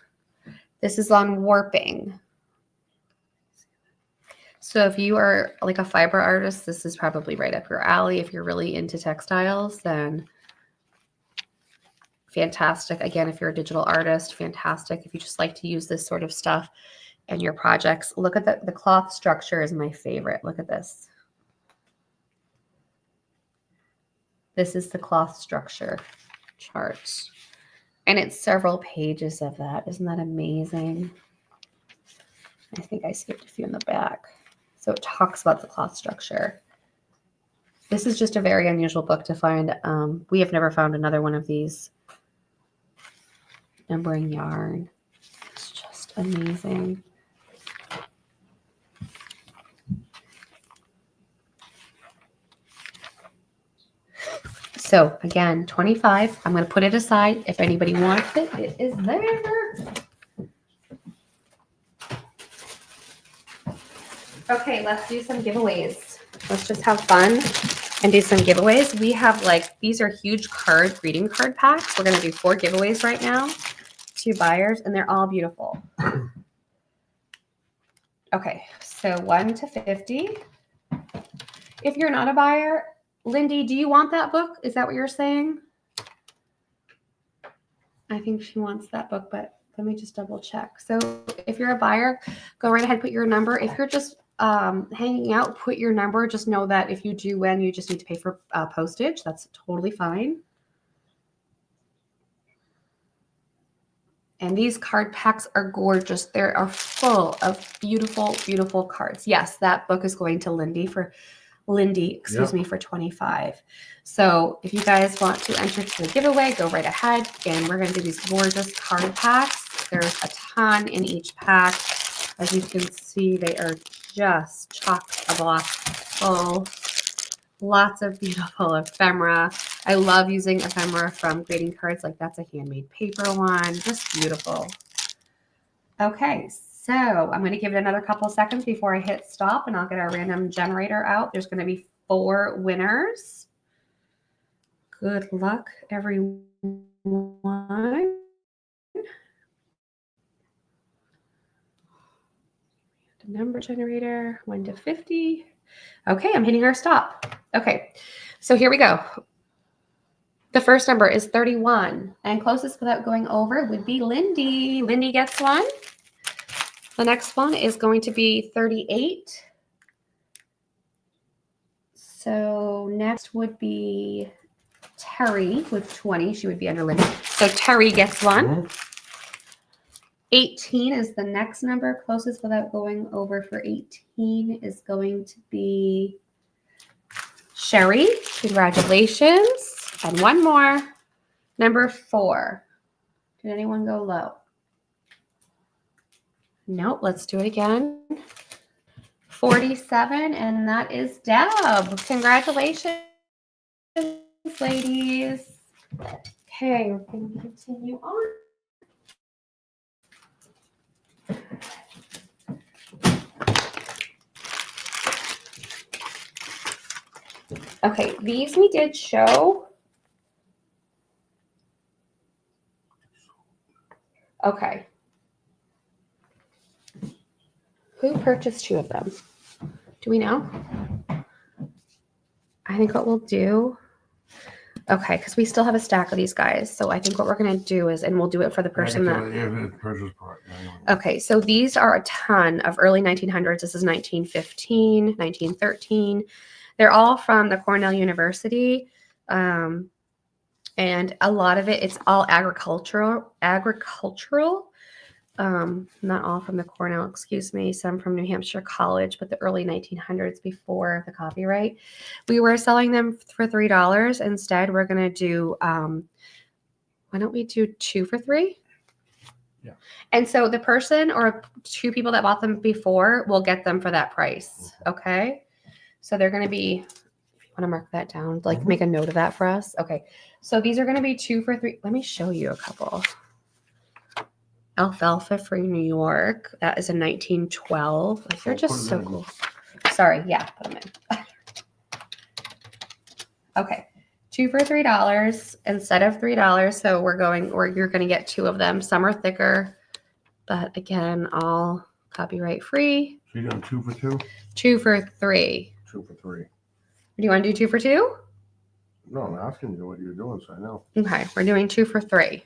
This is on warping. So if you are like a fiber artist, this is probably right up your alley. If you're really into textiles, then fantastic. Again, if you're a digital artist, fantastic. If you just like to use this sort of stuff in your projects, look at the cloth structure is my favorite. Look at this. This is the cloth structure chart. And it's several pages of that. Isn't that amazing? I think I skipped a few in the back. So it talks about the cloth structure. This is just a very unusual book to find. We have never found another one of these. Numbering yarn. It's just amazing. So again, 25. I'm going to put it aside. If anybody wants it, it is there. Okay, let's do some giveaways. Let's just have fun and do some giveaways. We have these are huge greeting card packs. We're going to do 4 giveaways right now. 2 buyers, and they're all beautiful. Okay, so 1 to 50. If you're not a buyer, Lindy, do you want that book? Is that what you're saying? I think she wants that book, but let me just double check. So if you're a buyer, go right ahead, put your number. If you're just hanging out, put your number. Just know that if you do win, you just need to pay for postage. That's totally fine. And these card packs are gorgeous. They are full of beautiful, beautiful cards. Yes, that book is going to Lindy for 25. So if you guys want to enter to the giveaway, go right ahead. And we're going to do these gorgeous card packs. There's a ton in each pack. As you can see, they are just chock-a-block full. Lots of beautiful ephemera. I love using ephemera from greeting cards. Like that's a handmade paper one. Just beautiful. Okay, so I'm going to give it another couple seconds before I hit stop, and I'll get our random generator out. There's going to be 4 winners. Good luck, everyone. The number generator, 1 to 50. Okay, I'm hitting our stop. Okay, so here we go. The first number is 31, and closest without going over would be Lindy. Lindy gets one. The next one is going to be 38. So next would be Terry with 20. She would be under Lindy. So Terry gets one. 18 is the next number. Closest without going over for 18 is going to be Sherry. Congratulations. And one more. Number 4. Did anyone go low? Nope. Let's do it again. 47, and that is Deb. Congratulations, ladies. Okay, we're going to continue on. Okay, these we did show. Okay. Who purchased 2 of them? Do we know? I think what we'll do, okay, because we still have a stack of these guys. So I think what we're going to do is, and we'll do it for the person Okay, so these are a ton of early 1900s. This is 1915, 1913. They're all from the Cornell University. And a lot of it, it's all agricultural. Not all from the Cornell, excuse me, some from New Hampshire College, but the early 1900s before the copyright. We were selling them for $3. Instead, we're going to do, why don't we do 2 for $3? Yeah. And so the person or 2 people that bought them before will get them for that price. Okay. So they're going to be, if you want to mark that down, like make a note of that for us. Okay. So these are going to be 2 for $3. Let me show you a couple. Alfalfa for New York. That is a 1912. Like, they're just so cool. Sorry. Yeah. Put them in. Okay. 2 for $3 instead of $3. So you're going to get 2 of them. Some are thicker, but again, all copyright free. So you're doing 2 for 2? 2 for 3. 2 for 3. Do you want to do 2 for 2? No, I'm asking you what you're doing, so I know. Okay. We're doing 2 for 3.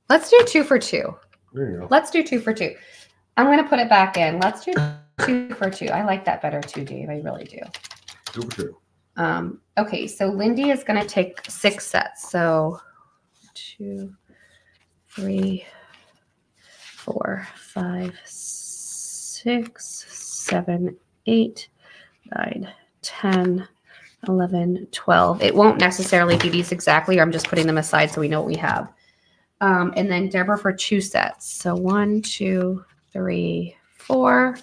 Let's do 2 for 2. There you go. Let's do 2 for 2. I'm going to put it back in. Let's do 2 for 2. I like that better too, Dave. I really do. 2 for 2. Okay, so Lindy is going to take 6 sets. So 2, 3, 4, 5, 6, 7, 8, 9, 10, 11, 12. It won't necessarily be these exactly. I'm just putting them aside so we know what we have. And then Deborah for 2 sets. So 1, 2, 3, 4.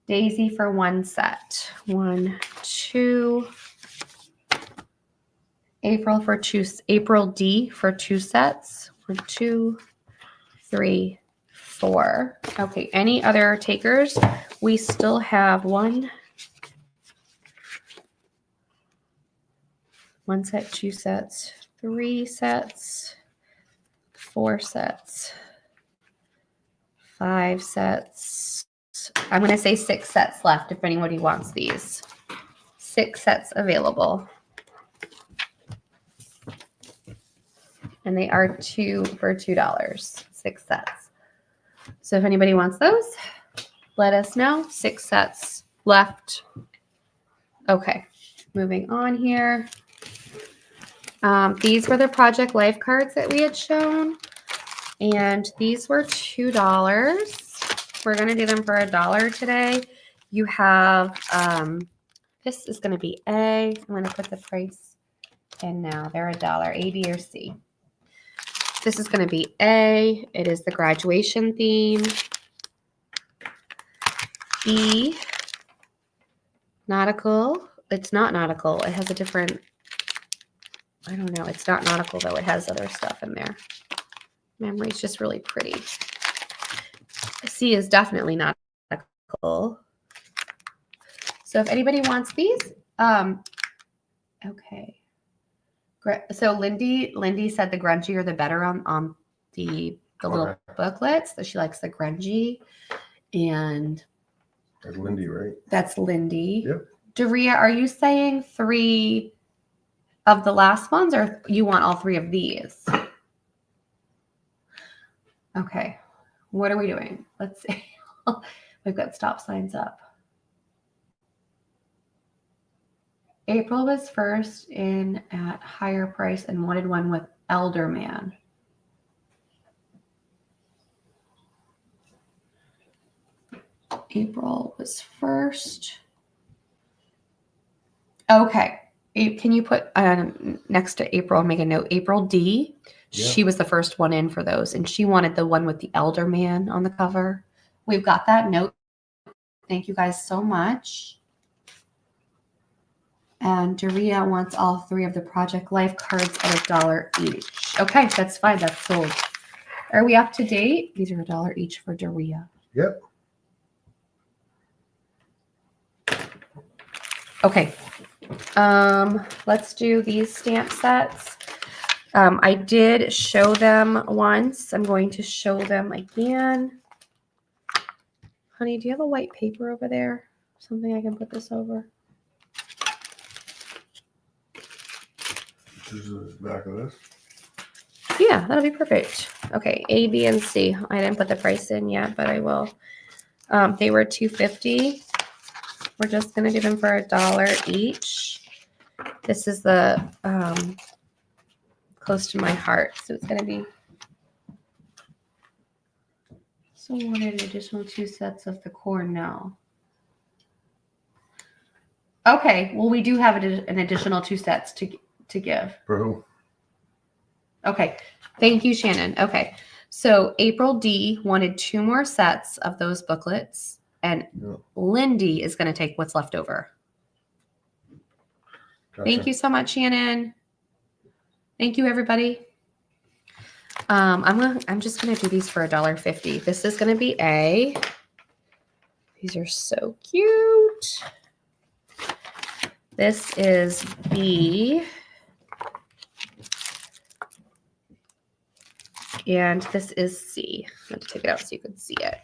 Daisy for 1 set. 1, 2. April D for 2 sets. 1, 2, 3, 4. Okay, any other takers? We still have 1 set, 2 sets, 3 sets, 4 sets, 5 sets. I'm going to say 6 sets left if anybody wants these. 6 sets available. And they are 2 for $2. 6 sets. So if anybody wants those, let us know. 6 sets left. Okay, moving on here. These were the Project Life cards that we had shown. And these were $2. We're going to do them for $1 today. You have, this is going to be A. I'm going to put the price in now. They're $1, A, B, or C. This is going to be A. It is the graduation theme. B, nautical. It's not nautical. It has a different, I don't know. It's not nautical, though. It has other stuff in there. Memory's just really pretty. C is definitely nautical. So if anybody wants these, okay. So Lindy said the grungier the better on the little booklets. That she likes the grungy, and That's Lindy, right? That's Lindy. Yep. Daria, are you saying 3 of the last ones, or you want all 3 of these? Okay. What are we doing? Let's see. We've got stop signs up. April was first in at higher price and wanted one with Elder Man. April was first. Okay. Can you put next to April, make a note, April D? Yeah. She was the first one in for those, and she wanted the one with the Elder Man on the cover. We've got that note. Thank you guys so much. And Daria wants all 3 of the Project Life cards at $1 each. Okay, that's fine. That's sold. Are we up to date? These are $1 each for Daria. Yep. Okay. Let's do these stamp sets. I did show them once. I'm going to show them again. Honey, do you have a white paper over there? Something I can put this over? This is the back of this. Yeah, that'll be perfect. Okay, A, B, and C. I didn't put the price in yet, but I will. They were $2.50. We're just going to do them for $1 each. This is the close to my heart. So it's going to be. So wanted an additional 2 sets of the corn now. Okay, well, we do have an additional 2 sets to give. For who? Okay, thank you, Shannon. Okay, so April D wanted 2 more sets of those booklets, and Yeah. Lindy is going to take what's left over. Gotcha. Thank you so much, Shannon. Thank you, everybody. I'm just gonna do these for $1.50. This is gonna be A. These are so cute. This is B. And this is C. I'm going to take it out so you can see it.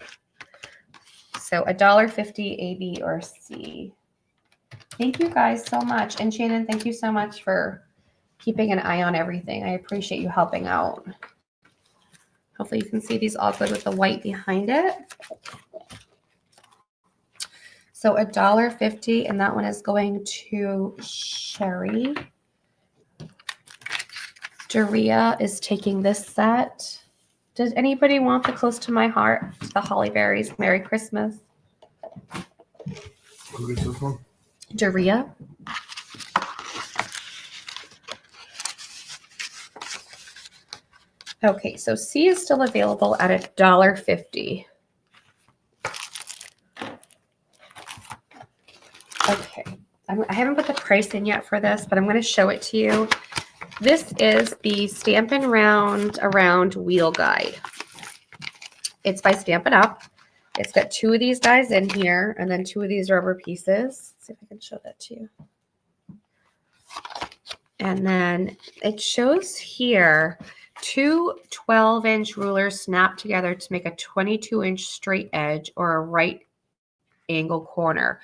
So $1.50, A, B, or C. Thank you guys so much. And Shannon, thank you so much for keeping an eye on everything. I appreciate you helping out. Hopefully you can see these all good with the white behind it. So $1.50, and that one is going to Sherry. Daria is taking this set. Does anybody want the Close to My Heart, the Holly Berries, Merry Christmas? Who gets this one? Daria. Okay, so C is still available at $1.50. Okay, I haven't put the price in yet for this, but I'm going to show it to you. This is the Stampin' Round Around Wheel Guide. It's by Stampin' Up. It's got 2 of these guys in here and then 2 of these rubber pieces. Let's see if I can show that to you. And then it shows here 2 12-inch rulers snapped together to make a 22-inch straight edge or a right angle corner.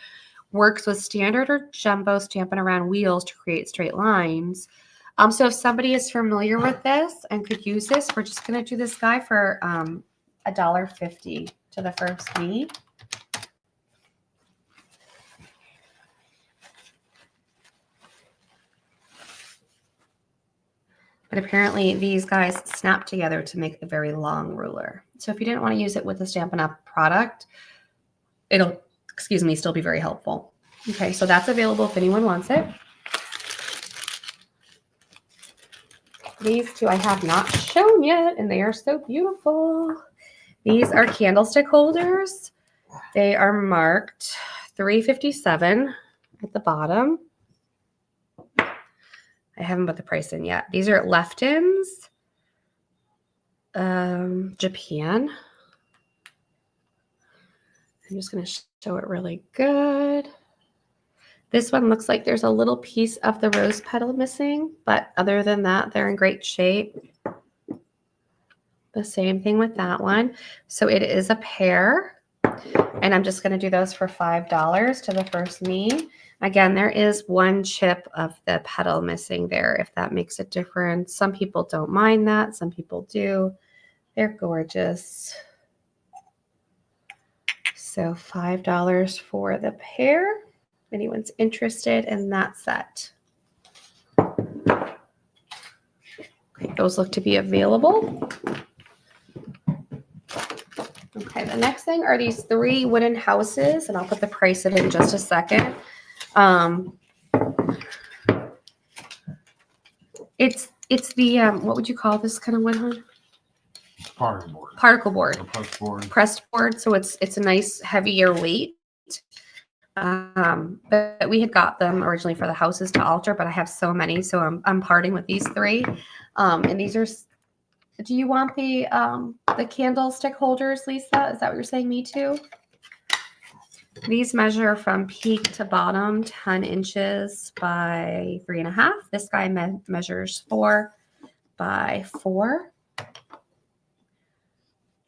Works with standard or jumbo Stampin' Around wheels to create straight lines. So if somebody is familiar with this and could use this, we're just going to do this guy for $1.50 to the first me. But apparently these guys snap together to make a very long ruler. So if you didn't want to use it with the Stampin' Up product, it'll, still be very helpful. Okay, so that's available if anyone wants it. These 2 I have not shown yet, and they are so beautiful. These are candlestick holders. They are marked $3.57 at the bottom. I haven't put the price in yet. These are at Lefton's, Japan. I'm just going to show it really good. This one looks like there's a little piece of the rose petal missing, but other than that, they're in great shape. The same thing with that one. So it is a pair, and I'm just going to do those for $5 to the first me. Again, there is 1 chip of the petal missing there, if that makes a difference. Some people don't mind that. Some people do. They're gorgeous. So $5 for the pair. If anyone's interested in that set. Okay, those look to be available. Okay, the next thing are these 3 wooden houses, and I'll put the price in just a second. It's the what would you call this kind of wood, hon? Particle board. Particle board. Or press board. Pressed board, so it's a nice heavier weight. But we had got them originally for the houses to alter, but I have so many, so I'm parting with these 3. And these are. Do you want the candlestick holders, Lisa? Is that what you're saying? Me too. These measure from peak to bottom 10 inches by 3.5. This guy measures 4 by 4.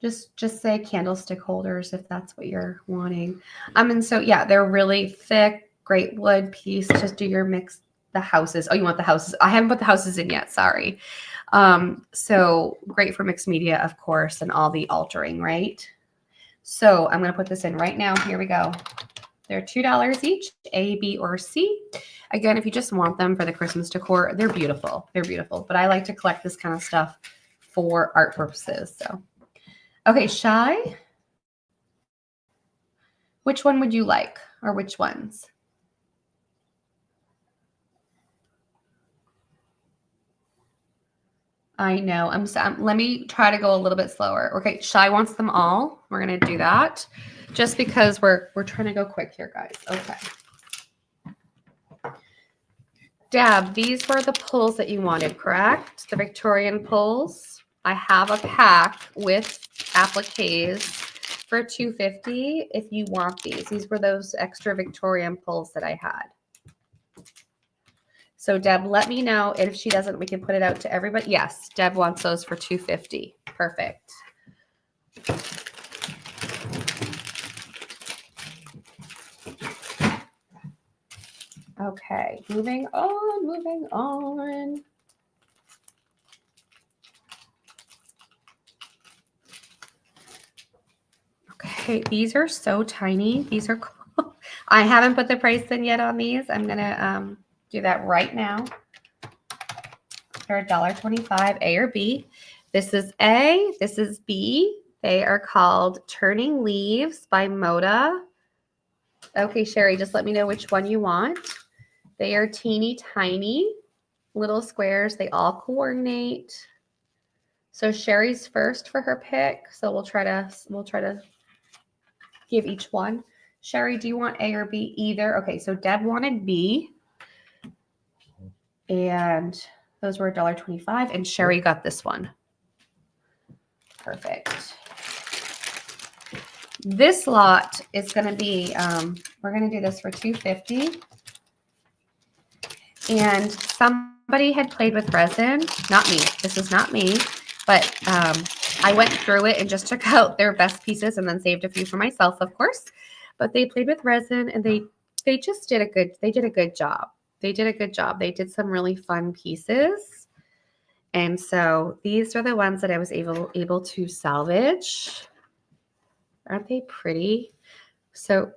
Just say candlestick holders if that's what you're wanting. And so yeah, they're really thick, great wood piece. Just do your mix. The houses. Oh, you want the houses? I haven't put the houses in yet. Sorry. So great for mixed media, of course, and all the altering, right? So I'm going to put this in right now. Here we go. They're $2 each, A, B, or C. Again, if you just want them for the Christmas decor, they're beautiful. They're beautiful. But I like to collect this kind of stuff for art purposes. So, okay, Shy. Which one would you like, or which ones? I know. Let me try to go a little bit slower. Okay, Shy wants them all. We're gonna do that, just because we're trying to go quick here, guys. Okay. Deb, these were the pulls that you wanted, correct? The Victorian pulls. I have a pack with appliques for $2.50 if you want these. These were those extra Victorian pulls that I had. So Deb, let me know. And if she doesn't, we can put it out to everybody. Yes, Deb wants those for $2.50. Perfect. Okay, moving on, moving on. Okay, these are so tiny. These are cool. I haven't put the price in yet on these. I'm gonna do that right now. They're $1.25, A or B. This is A, this is B. They are called Turning Leaves by Moda. Okay, Sherry, just let me know which one you want. They are teeny tiny little squares. They all coordinate. So Sherry's first for her pick. So we'll try to give each one. Sherry, do you want A or B? Either. Okay, so Deb wanted B. And those were $1.25. And Sherry got this one. Perfect. This lot is going to be, we're going to do this for $2.50. And somebody had played with resin. Not me. This is not me. But I went through it and just took out their best pieces and then saved a few for myself, of course. But they played with resin and they just did a good job. They did a good job. They did some really fun pieces. And so these are the ones that I was able to salvage. Aren't they pretty? So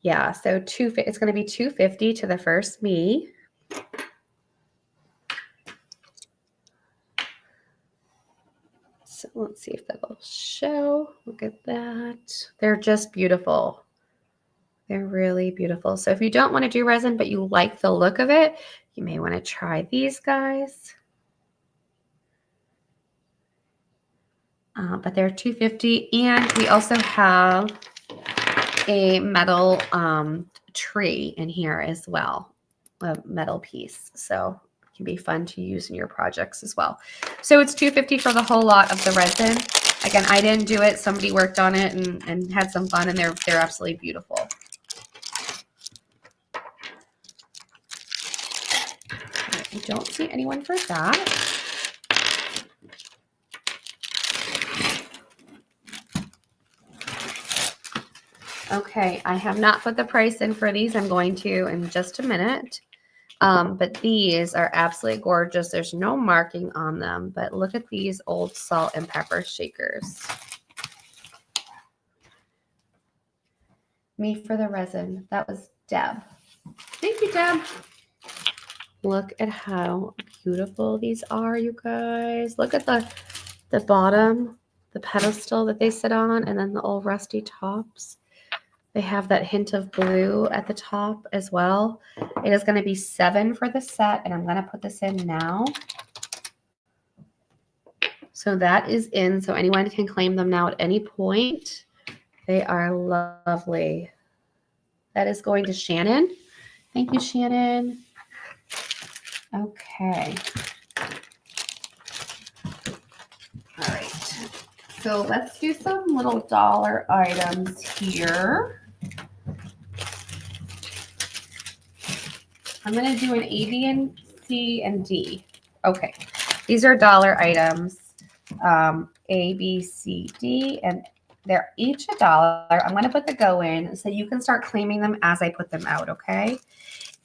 yeah, so it's going to be $2.50 to the first me. So let's see if that will show. Look at that. They're just beautiful. They're really beautiful. So if you don't want to do resin, but you like the look of it, you may want to try these guys. But they're $2.50. And we also have a metal tree in here as well, a metal piece. So it can be fun to use in your projects as well. So it's $2.50 for the whole lot of the resin. Again, I didn't do it. Somebody worked on it and had some fun, and they're absolutely beautiful. I don't see anyone for that. Okay, I have not put the price in for these. I'm going to in just a minute. But these are absolutely gorgeous. There's no marking on them, but look at these old salt and pepper shakers. Me for the resin. That was Deb. Thank you, Deb. Look at how beautiful these are, you guys. Look at the bottom, the pedestal that they sit on, and then the old rusty tops. They have that hint of blue at the top as well. It is going to be $7 for the set, and I'm going to put this in now. So that is in, so anyone can claim them now at any point. They are lovely. That is going to Shannon. Thank you, Shannon. Okay. All right. So let's do some little dollar items here. I'm going to do an A, B, and C, and D. Okay. These are dollar items. A, B, C, D, and they're each $1. I'm going to put the go in so you can start claiming them as I put them out, okay?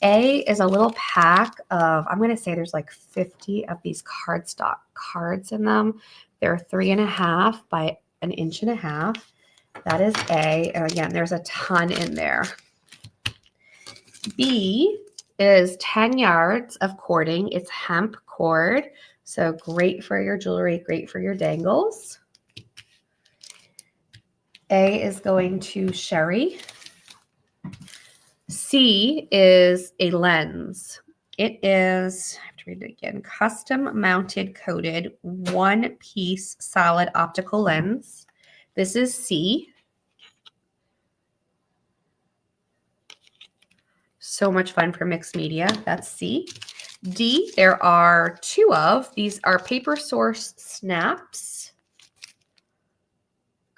A is a little pack of, I'm going to say there's like 50 of these cardstock cards in them. They're 3.5 by 1.5 inches. That is A. And again, there's a ton in there. B is 10 yards of cording. It's hemp cord. So great for your jewelry, great for your dangles. A is going to Sherry. C is a lens. It is, I have to read it again, custom mounted coated one piece solid optical lens. This is C. So much fun for mixed media. That's C. D, there are two of. These are Paper Source snaps.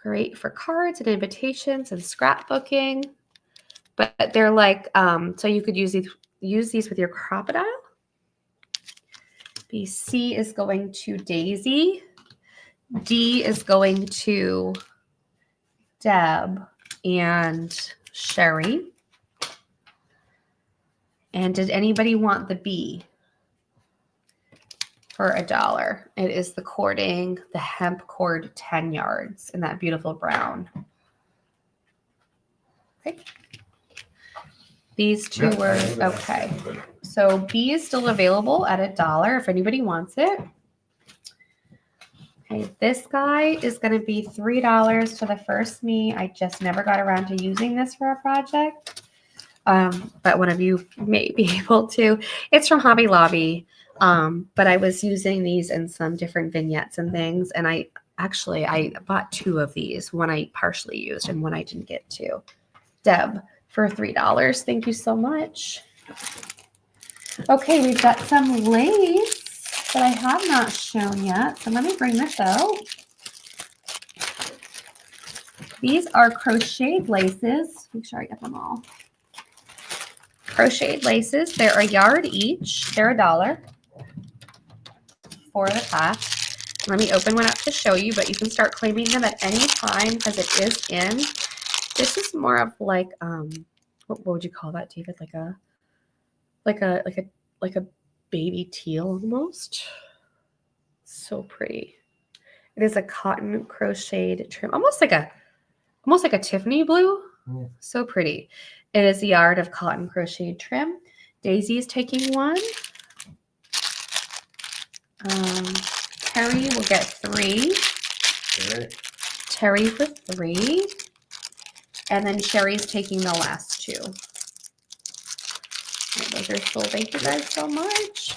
Great for cards and invitations and scrapbooking. But they're like, so you could use these with your crocodile. B, C is going to Daisy. D is going to Deb and Sherry. And did anybody want the B for $1? It is the cording, the hemp cord 10 yards in that beautiful brown. Okay. These two were okay. So B is still available at $1 if anybody wants it. Okay, this guy is going to be $3 to the first me. I just never got around to using this for a project. But one of you may be able to. It's from Hobby Lobby, but I was using these in some different vignettes and things, and I bought two of these, one I partially used and one I didn't get to. Deb for $3. Thank you so much. Okay, we've got some lace that I have not shown yet, so let me bring this out. These are crocheted laces. Make sure I get them all. Crocheted laces. They're a yard each. They're $1 for the pack. Let me open one up to show you, but you can start claiming them at any time because it is in. This is more of like what would you call that, David? Like a baby teal almost. So pretty. It is a cotton crocheted trim, almost like a Tiffany blue. Yeah. So pretty. It is a yard of cotton crocheted trim. Daisy is taking one. Terry will get 3. Okay. Terry for 3. And then Sherry's taking the last 2. Okay, those are full. Thank you guys so much.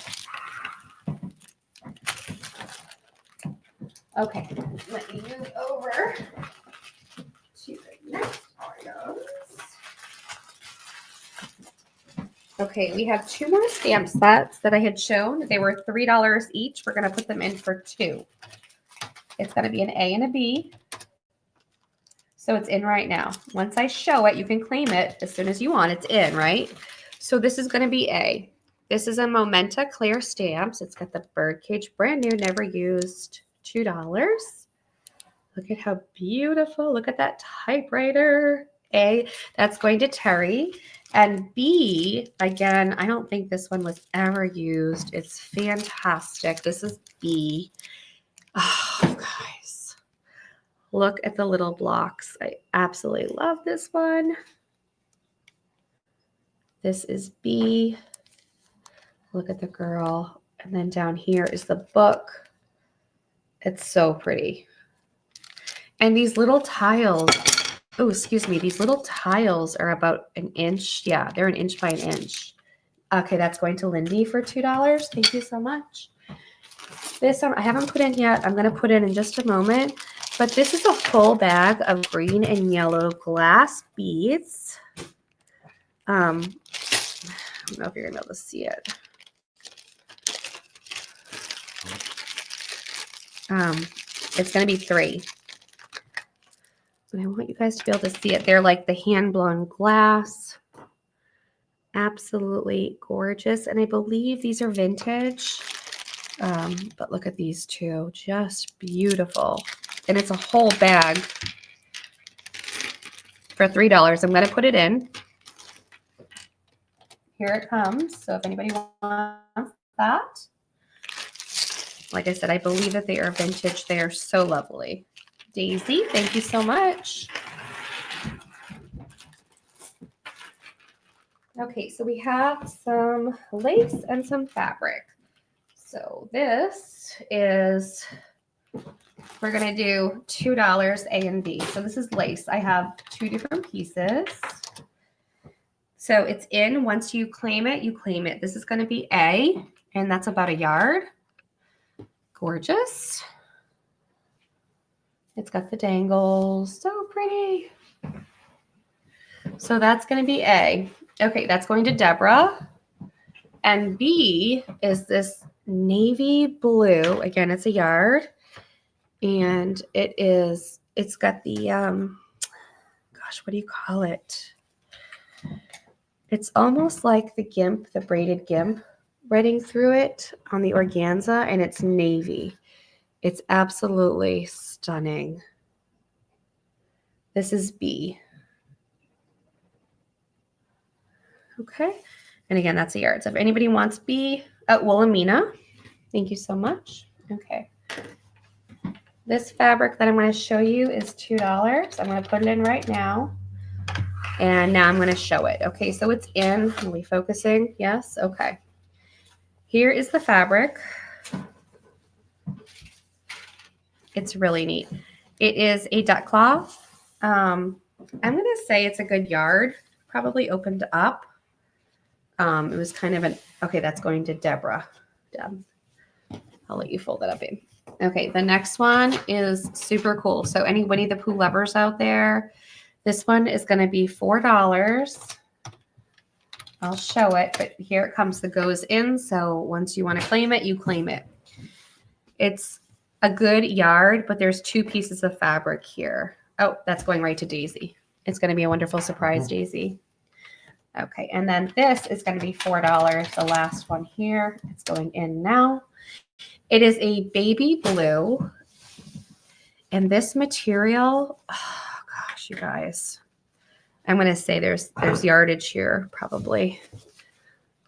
Okay, let me move over to the next items. Okay, we have 2 more stamp sets that I had shown. They were $3 each. We're going to put them in for 2. It's going to be an A and a B. So it's in right now. Once I show it, you can claim it as soon as you want. It's in, right? So this is going to be A. This is a Momenta Clear Stamps. It's got the birdcage, brand new, never used, $2. Look at how beautiful. Look at that typewriter. A, that's going to Terry. And B, again, I don't think this one was ever used. It's fantastic. This is B. Oh, guys. Look at the little blocks. I absolutely love this one. This is B. Look at the girl. And then down here is the book. It's so pretty. And these little tiles, oh, excuse me, these little tiles are about 1 inch. Yeah, they're 1 inch by 1 inch. Okay, that's going to Lindy for $2. Thank you so much. This one I haven't put in yet. I'm going to put in just a moment. But this is a full bag of green and yellow glass beads. I don't know if you're going to be able to see it. It's going to be 3. And I want you guys to be able to see it. They're like the hand-blown glass. Absolutely gorgeous. And I believe these are vintage. But look at these two. Just beautiful. And it's a whole bag for $3. I'm going to put it in. Here it comes. So if anybody wants that. Like I said, I believe that they are vintage. They are so lovely. Daisy, thank you so much. Okay, so we have some lace and some fabric. So this is, we're gonna do $2 A and B. So this is lace. I have 2 different pieces. So it's in, once you claim it, you claim it. This is gonna be A, and that's about a yard. Gorgeous. It's got the dangles, so pretty. So that's gonna be A. Okay, that's going to Deborah. And B is this navy blue. Again, it's a yard. And it's got the, gosh, what do you call it? It's almost like the gimp, the braided gimp running through it on the organza, and it's navy. It's absolutely stunning. This is B. Okay. And again, that's a yard. So if anybody wants B, Wilhelmina, thank you so much. Okay. This fabric that I'm going to show you is $2. I'm going to put it in right now. And now I'm going to show it. Okay, so it's in. Are we focusing? Yes? Okay. Here is the fabric. It's really neat. It is a duck cloth. I'm going to say it's a good yard. Probably opened up. It was kind of an, okay, that's going to Deborah. Deb. I'll let you fold that up in. Okay, the next one is super cool. So any Winnie the Pooh lovers out there, this one is going to be $4. I'll show it, but here it comes. That goes in. So once you want to claim it, you claim it. It's a good yard, but there's 2 pieces of fabric here. Oh, that's going right to Daisy. It's going to be a wonderful surprise, Daisy. Okay, and then this is going to be $4. The last one here. It's going in now. It is a baby blue. And this material, oh gosh, you guys. I'm going to say there's yardage here, probably.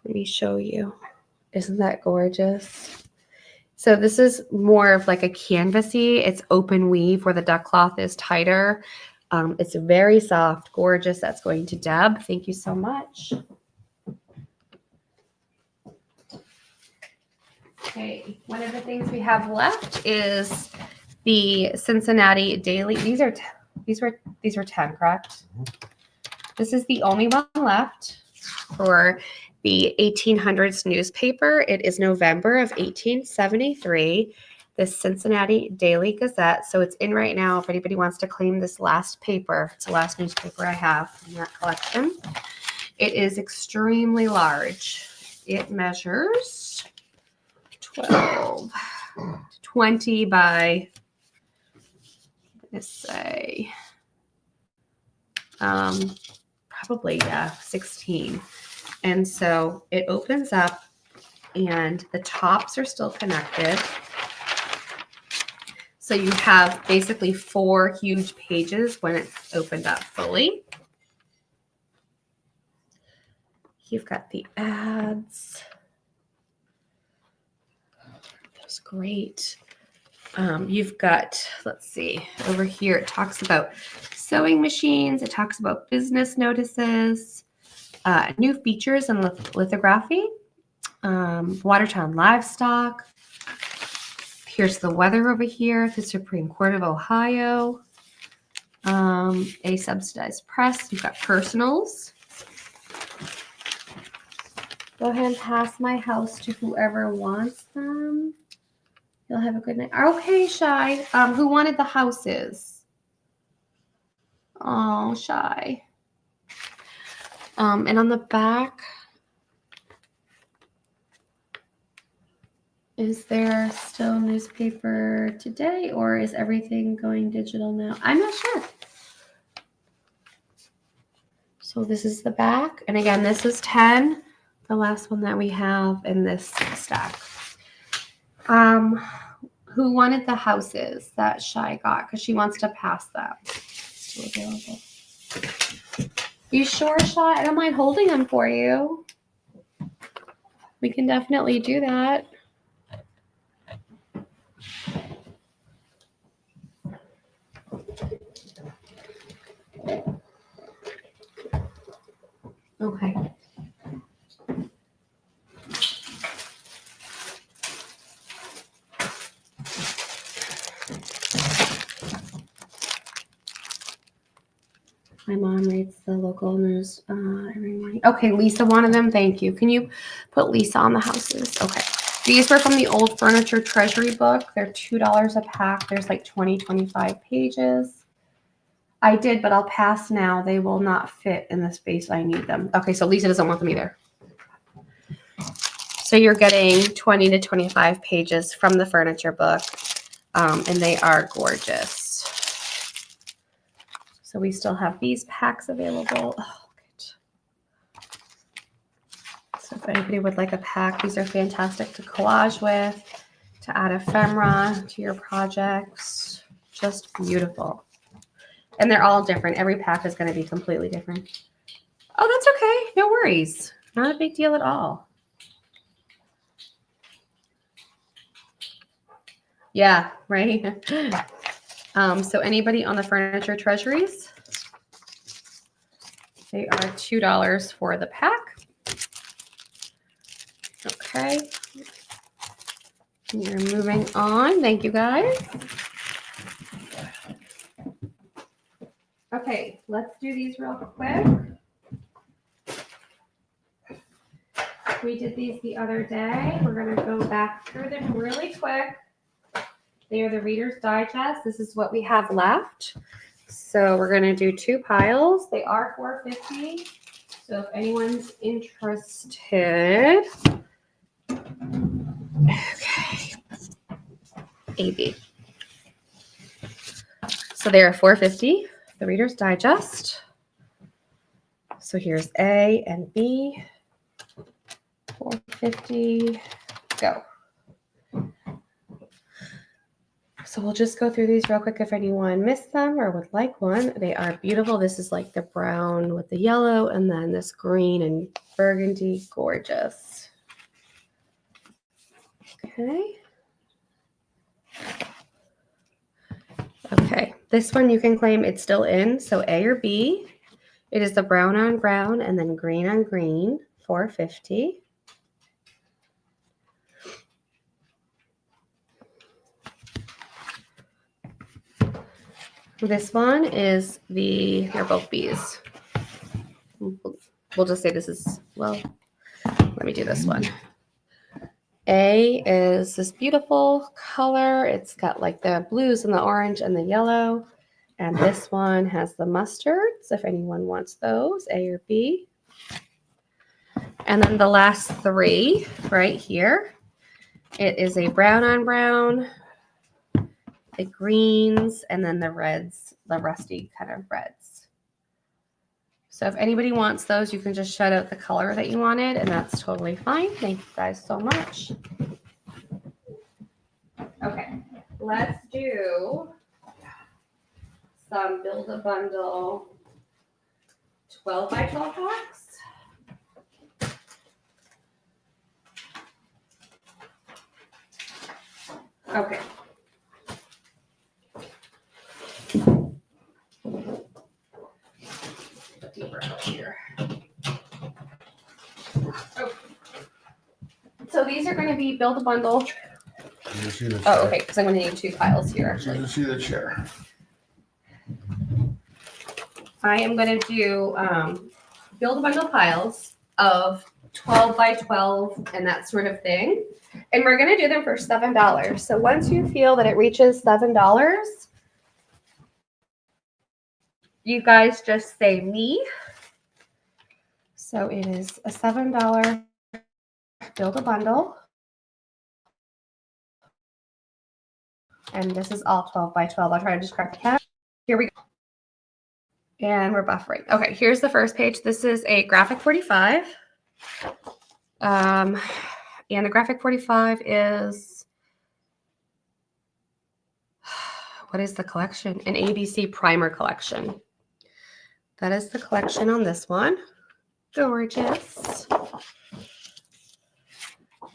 Let me show you. Isn't that gorgeous? So this is more of like a canvasy. It's open weave where the duck cloth is tighter. It's very soft, gorgeous. That's going to Deb. Thank you so much. Okay, one of the things we have left is the Cincinnati Daily. These are 10, correct? This is the only one left for the 1800s newspaper. It is November of 1873. The Cincinnati Daily Gazette. So it's in right now if anybody wants to claim this last paper. It's the last newspaper I have in that collection. It is extremely large. It measures 20 by, let's say, probably, 16. And so it opens up and the tops are still connected. So you have basically 4 huge pages when it's opened up fully. You've got the ads. That's great. You've got, let's see, over here it talks about sewing machines. It talks about business notices, new features in lithography, Watertown livestock. Here's the weather over here, the Supreme Court of Ohio, a subsidized press. You've got personals. Go ahead and pass my house to whoever wants them. You'll have a good night. Okay, Shy. Who wanted the houses? Oh, Shy. And on the back, is there still newspaper today or is everything going digital now? I'm not sure. So this is the back. And again, this is 10, the last one that we have in this stack. Who wanted the houses that Shy got? Because she wants to pass them. Still available. You sure, Shy? I don't mind holding them for you. We can definitely do that. Okay. My mom reads the local news every morning. Okay, Lisa wanted them. Thank you. Can you put Lisa on the houses? Okay. These were from the old furniture treasury book. They're $2 a pack. There's like 25 pages. I did, but I'll pass now. They will not fit in the space I need them. Okay, so Lisa doesn't want them either. So you're getting 20 to 25 pages from the furniture book, and they are gorgeous. So we still have these packs available. Oh, good. So if anybody would like a pack, these are fantastic to collage with, to add ephemera to your projects. Just beautiful. And they're all different. Every pack is going to be completely different. Oh, that's okay. No worries. Not a big deal at all. Yeah, right. So anybody on the furniture treasuries, they are $2 for the pack. Okay. We're moving on. Thank you, guys. Okay, let's do these real quick. We did these the other day. We're going to go back through them really quick. They are the Reader's Digest. This is what we have left. So we're going to do 2 piles. They are $4.50. So if anyone's interested, okay, AB. So they are $4.50. The Reader's Digest. So here's A and B. $4.50. Go. So we'll just go through these real quick if anyone missed them or would like one. They are beautiful. This is like the brown with the yellow, and then this green and burgundy. Gorgeous. Okay. Okay. This one you can claim it's still in. So A or B. It is the brown on brown and then green on green. $4.50. This one is they're both B's. We'll just say this is, well, let me do this one. A is this beautiful color. It's got like the blues and the orange and the yellow. And this one has the mustards, if anyone wants those, A or B. And then the last 3 right here. It is a brown on brown, the greens, and then the reds, the rusty kind of reds. So if anybody wants those, you can just shout out the color that you wanted, and that's totally fine. Thank you guys so much. Okay, let's do some Build a Bundle 12 by 12 packs. Okay. Deeper out here. Okay. So these are going to be Build a Bundle. You see the chair? Oh, okay, because I'm going to need 2 piles here, actually. You see the chair? I am going to do Build a Bundle piles of 12 by 12 and that sort of thing. And we're going to do them for $7. So once you feel that it reaches $7, you guys just say me. So it is a $7 Build a Bundle. And this is all 12 by 12. I'll try to just crack the cap. Here we go. And we're buffering. Okay, here's the first page. This is a graphic 45. And the graphic 45 is, what is the collection? An ABC primer collection. That is the collection on this one. Gorgeous.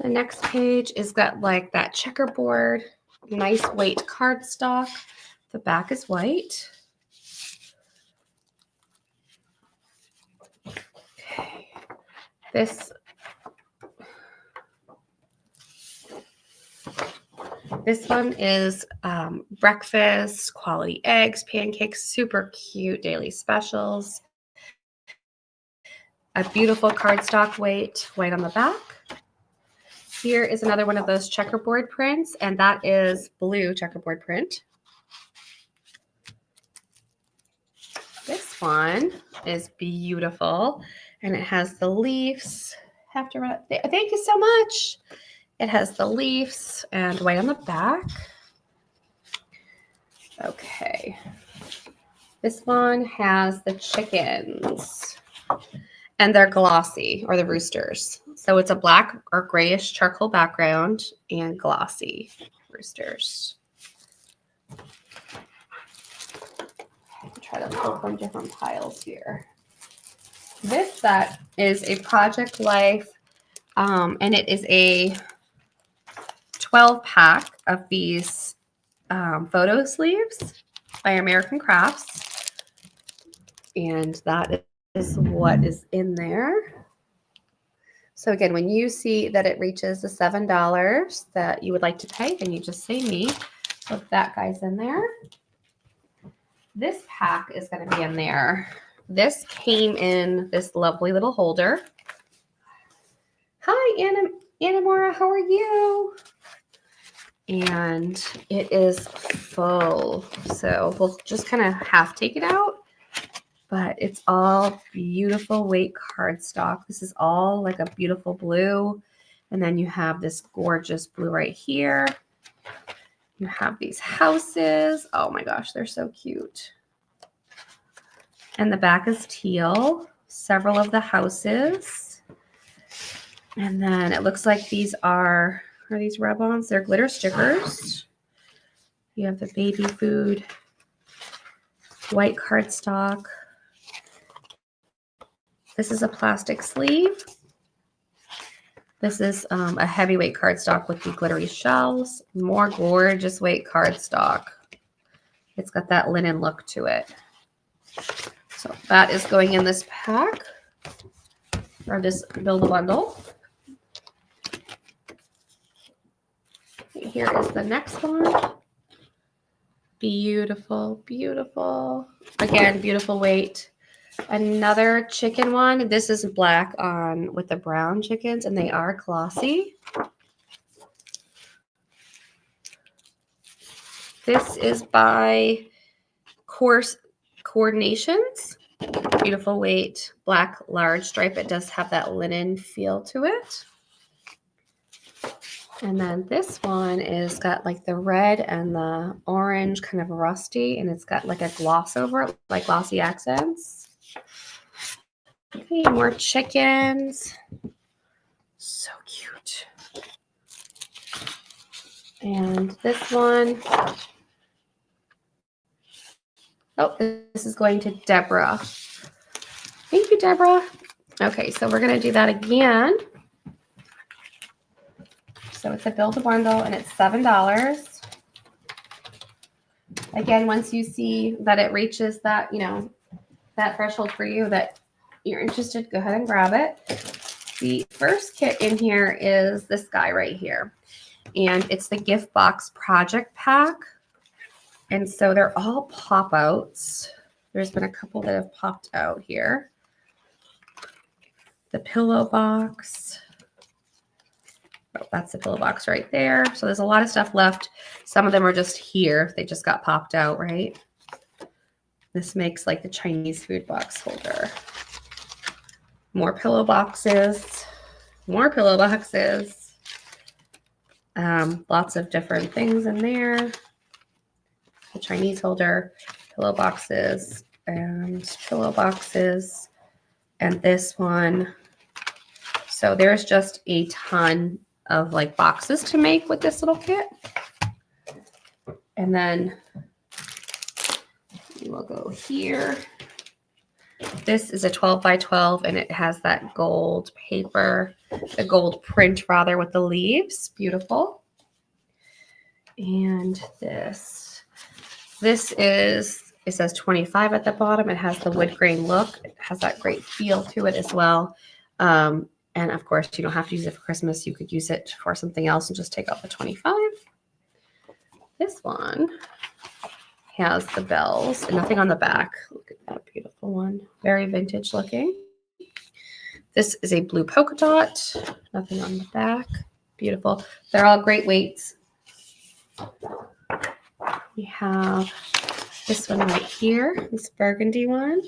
The next page is got like that checkerboard, nice weight cardstock. The back is white. Okay. This one is breakfast, quality eggs, pancakes, super cute daily specials. A beautiful cardstock weight, white on the back. Here is another one of those checkerboard prints, and that is blue checkerboard print. This one is beautiful, and it has the leaves. Have to run. Thank you so much. It has the leaves and white on the back. Okay. This one has the chickens, and they're glossy, or the roosters. So it's a black or grayish charcoal background and glossy roosters. I'll try to pull from different piles here. This set is a Project Life, and it is a 12-pack of these photo sleeves by American Crafts. And that is what is in there. So again, when you see that it reaches the $7 that you would like to pay, then you just say me. So that guy's in there. This pack is going to be in there. This came in this lovely little holder. Hi, Anamora, how are you? And it is full. So we'll just kind of half take it out. But it's all beautiful weight cardstock. This is all like a beautiful blue. And then you have this gorgeous blue right here. You have these houses. Oh my gosh, they're so cute. And the back is teal. Several of the houses. And then it looks like these are these rub-ons? They're glitter stickers. You have the baby food, white cardstock. This is a plastic sleeve. This is a heavyweight cardstock with the glittery shells. More gorgeous weight cardstock. It's got that linen look to it. So that is going in this pack, or this build a bundle. Here is the next one. Beautiful, beautiful. Again, beautiful weight. Another chicken one. This is black on with the brown chickens, and they are glossy. This is by Course Coordinations. Beautiful weight, black large stripe. It does have that linen feel to it. And then this one is got like the red and the orange, kind of rusty, and it's got like a gloss over it, like glossy accents. Okay, more chickens. So cute. And this one. Oh, this is going to Deborah. Thank you, Deborah. Okay, so we're going to do that again. So it's a build a bundle, and it's $7. Again, once you see that it reaches that, that threshold for you that you're interested, go ahead and grab it. The first kit in here is this guy right here, and it's the gift box project pack. And so they're all pop outs. There's been a couple that have popped out here. The pillow box. Oh, that's the pillow box right there. So there's a lot of stuff left. Some of them are just here. They just got popped out, right? This makes like the Chinese food box holder. More pillow boxes. More pillow boxes. Lots of different things in there. The Chinese holder, pillow boxes, and pillow boxes. And this one. So there's just a ton of like boxes to make with this little kit. And then we will go here. This is a 12 by 12, and it has that gold paper, the gold print rather, with the leaves. Beautiful. And this is, it says 25 at the bottom. It has the wood grain look. It has that great feel to it as well. And of course, you don't have to use it for Christmas. You could use it for something else and just take out the 25. This one has the bells and nothing on the back. Look at that beautiful one. Very vintage looking. This is a blue polka dot. Nothing on the back. Beautiful. They're all great weights. We have this one right here, this burgundy one.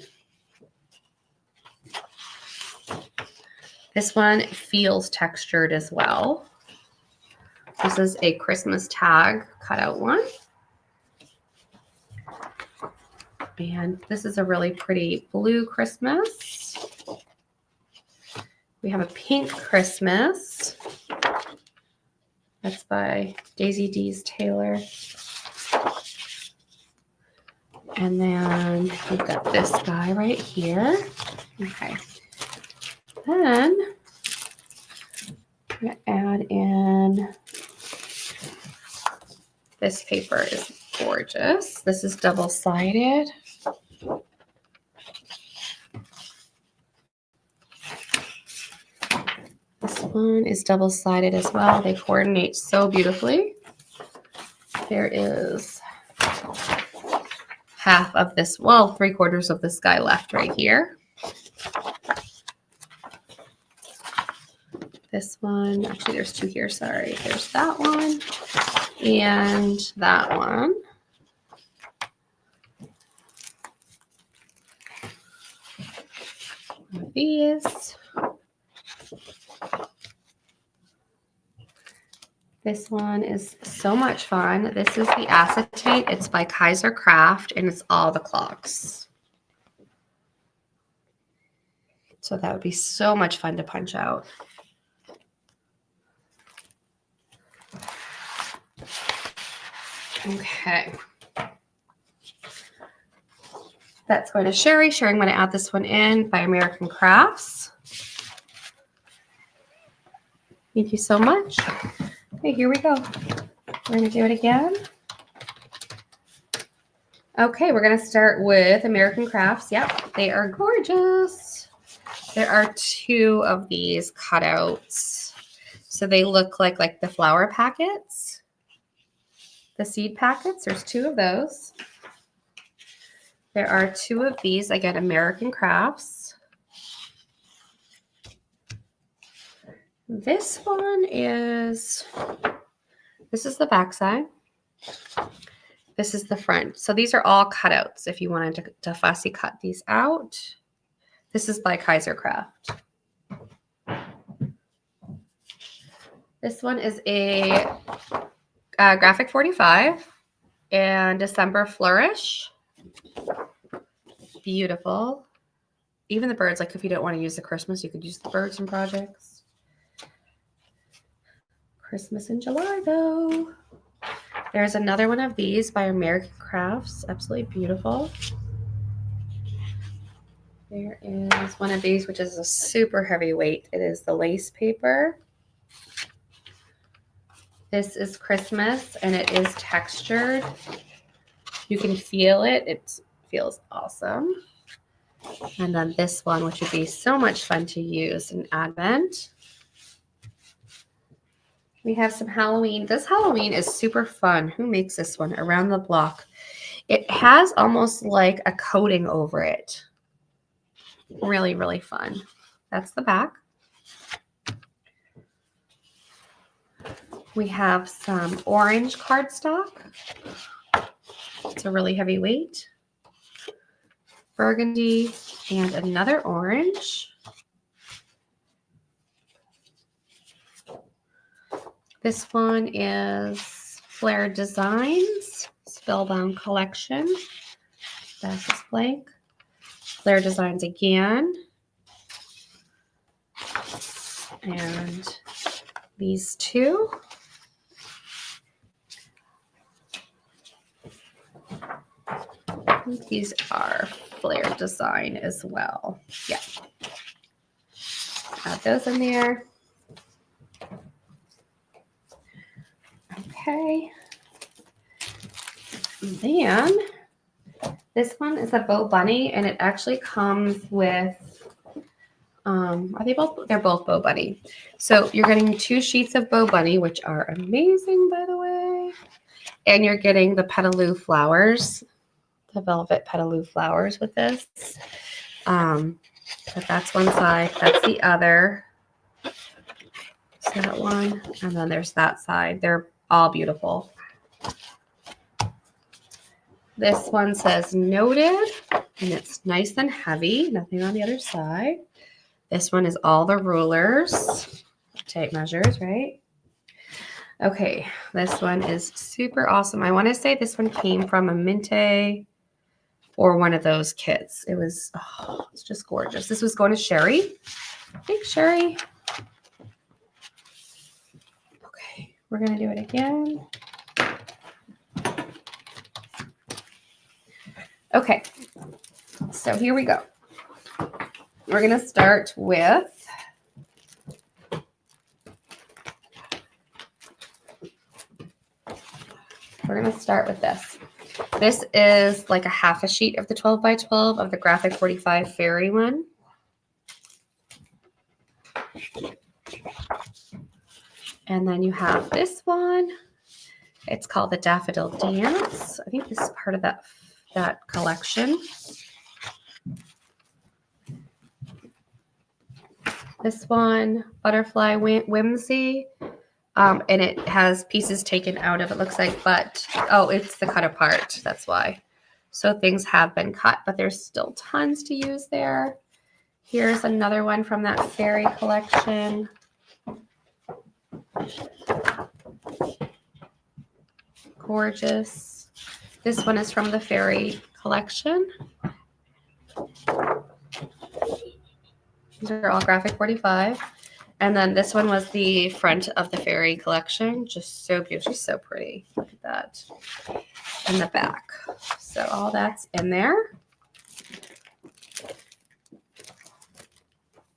This one feels textured as well. This is a Christmas tag cutout one. And this is a really pretty blue Christmas. We have a pink Christmas. That's by Daisy D's Taylor. And then we've got this guy right here. Okay. Then I'm going to add in, this paper is gorgeous. This is double-sided. This one is double-sided as well. They coordinate so beautifully. There is half of this, well, 3/4 of this guy left right here. This one, actually there's two here, sorry. There's that one and that one. One of these. This one is so much fun. This is the acetate. It's by Kaiser Craft and it's all the clocks. So that would be so much fun to punch out. Okay. That's going to Sherry. Sherry, I'm going to add this one in by American Crafts. Thank you so much. Okay, here we go. We're going to do it again. Okay, we're going to start with American Crafts. Yep, they are gorgeous. There are two of these cutouts. So they look like the flower packets, the seed packets. There's two of those. There are two of these, again, American Crafts. This one is, this is the back side. This is the front. So these are all cutouts if you wanted to fussy cut these out. This is by Kaiser Craft. This one is a Graphic 45 and December Flourish. Beautiful. Even the birds, like if you don't want to use the Christmas, you could use the birds in projects. Christmas in July, though. There's another one of these by American Crafts. Absolutely beautiful. There is one of these, which is a super heavy weight. It is the lace paper. This is Christmas, and it is textured. You can feel it. It feels awesome. And then this one, which would be so much fun to use in Advent. We have some Halloween. This Halloween is super fun. Who makes this one? Around the Block. It has almost like a coating over it. Really, really fun. That's the back. We have some orange cardstock. It's a really heavy weight. Burgundy and another orange. This one is Flair Designs, Spellbound Collection. Back is blank. Flair Designs again. And these two. These are Flair Design as well. Yeah. Add those in there. Okay. And then this one is a Bow Bunny, and it actually comes with, are they both? They're both Bow Bunny. So you're getting 2 sheets of Bow Bunny, which are amazing, by the way. And you're getting the petaloo flowers, the velvet petaloo flowers with this. But that's one side, that's the other. So that one, and then there's that side. They're all beautiful. This one says noted, and it's nice and heavy. Nothing on the other side. This one is all the rulers, tape measures, right? Okay, this one is super awesome. I want to say this one came from a Minte or one of those kits. It was, oh, it's just gorgeous. This was going to Sherry. Thanks, Sherry. Okay, we're going to do it again. Okay, so here we go. We're going to start with this. This is like a half a sheet of the 12 by 12 of the Graphic 45 Fairy one. And then you have this one. It's called the Daffodil Dance. I think this is part of that collection. This one, Butterfly Whimsy. And it has pieces taken out of it, looks like, but, oh, it's the cut apart. That's why. So things have been cut, but there's still tons to use there. Here's another one from that fairy collection. Gorgeous. This one is from the fairy collection. These are all Graphic 45. And then this one was the front of the fairy collection. Just so beautiful. She's so pretty. Look at that. In the back. So all that's in there.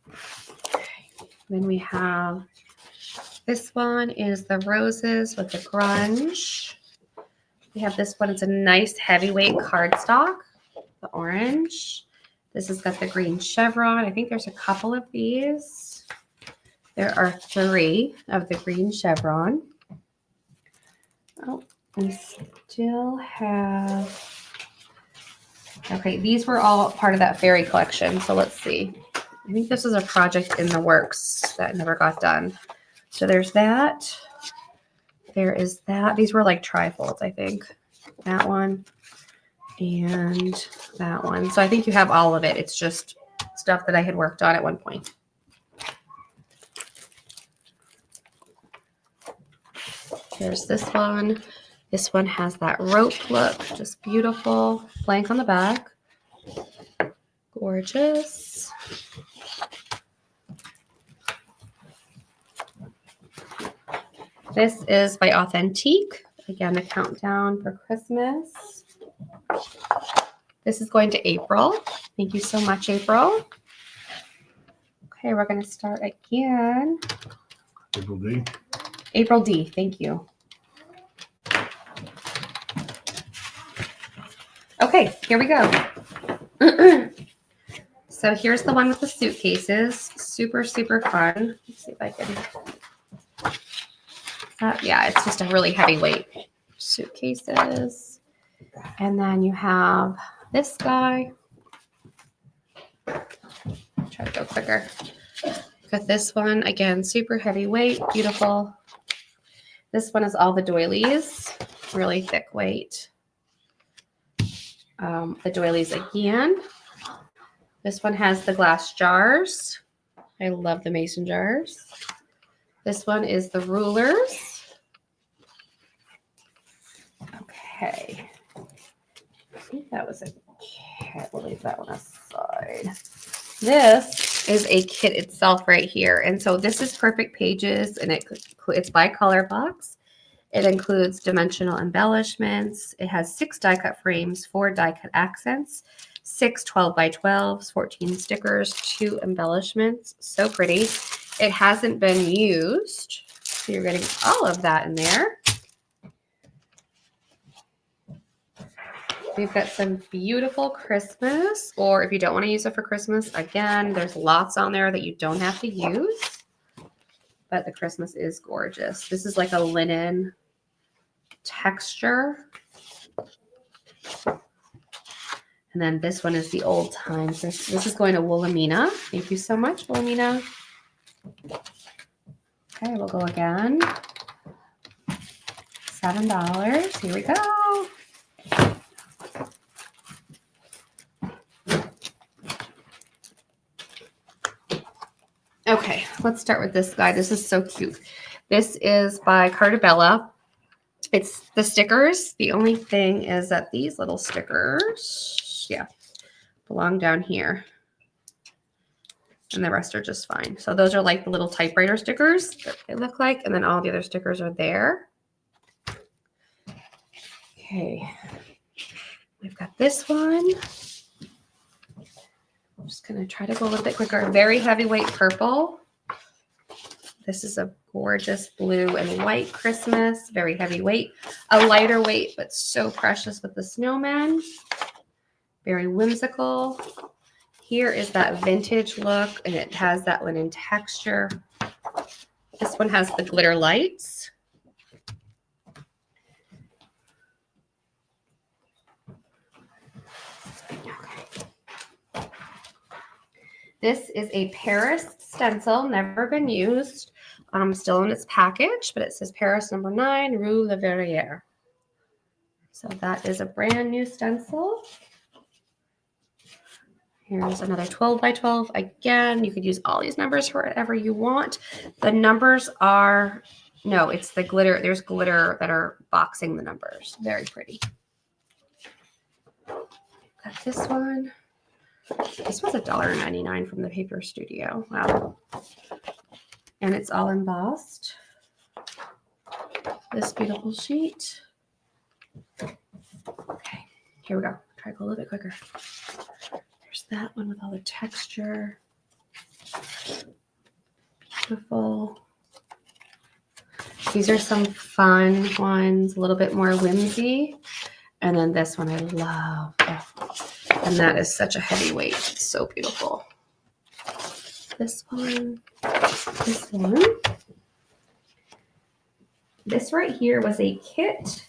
Okay. Then we have, this one is the roses with the grunge. We have this one. It's a nice heavyweight cardstock. The orange. This has got the green chevron. I think there's a couple of these. There are 3 of the green chevron. Oh, we still have, okay, these were all part of that fairy collection. So let's see. I think this is a project in the works that never got done. So there's that. There is that. These were like trifolds, I think. That one and that one. So I think you have all of it. It's just stuff that I had worked on at one point. Here's this one. This one has that rope look, just beautiful. Blank on the back. Gorgeous. This is by Authentique. Again, the countdown for Christmas. This is going to April. Thank you so much, April. Okay, we're going to start again. April D. April D, thank you. Okay, here we go. So here's the one with the suitcases. Super, super fun. Let's see if I can. Yeah, it's just a really heavyweight suitcases. And then you have this guy. Try to go quicker. Got this one, again, super heavyweight, beautiful. This one is all the doilies, really thick weight. The doilies again. This one has the glass jars. I love the mason jars. This one is the rulers. Okay. I think that was a kit. We'll leave that one aside. This is a kit itself right here. And so this is Perfect Pages, and it's by color box. It includes dimensional embellishments. It has 6 die cut frames, 4 die cut accents, 6 12 by 12s, 14 stickers, 2 embellishments. So pretty. It hasn't been used. So you're getting all of that in there. We've got some beautiful Christmas, or if you don't want to use it for Christmas, again, there's lots on there that you don't have to use. But the Christmas is gorgeous. This is like a linen texture. And then this one is the old times. This is going to Wilhelmina. Thank you so much, Wilhelmina. Okay, we'll go again. $7. Here we go. Okay, let's start with this guy. This is so cute. This is by Cartabella. It's the stickers. The only thing is that these little stickers, yeah, belong down here. And the rest are just fine. So those are like the little typewriter stickers that they look like. And then all the other stickers are there. Okay. We've got this one. I'm just going to try to go a little bit quicker. Very heavyweight purple. This is a gorgeous blue and white Christmas. Very heavyweight. A lighter weight, but so precious with the snowman. Very whimsical. Here is that vintage look, and it has that linen texture. This one has the glitter lights. Okay. This is a Paris stencil, never been used. Still in its package, but it says Paris number 9, Rue La Verrière. So that is a brand new stencil. Here's another 12 by 12. Again, you could use all these numbers for whatever you want. The numbers are, no, it's the glitter. There's glitter that are boxing the numbers. Very pretty. Got this one. This was $1.99 from the Paper Studio. Wow. And it's all embossed. This beautiful sheet. Okay, here we go. Try to go a little bit quicker. There's that one with all the texture. Beautiful. These are some fun ones, a little bit more whimsy. And then this one I love. And that is such a heavyweight. It's so beautiful. This one. This one. This right here was a kit.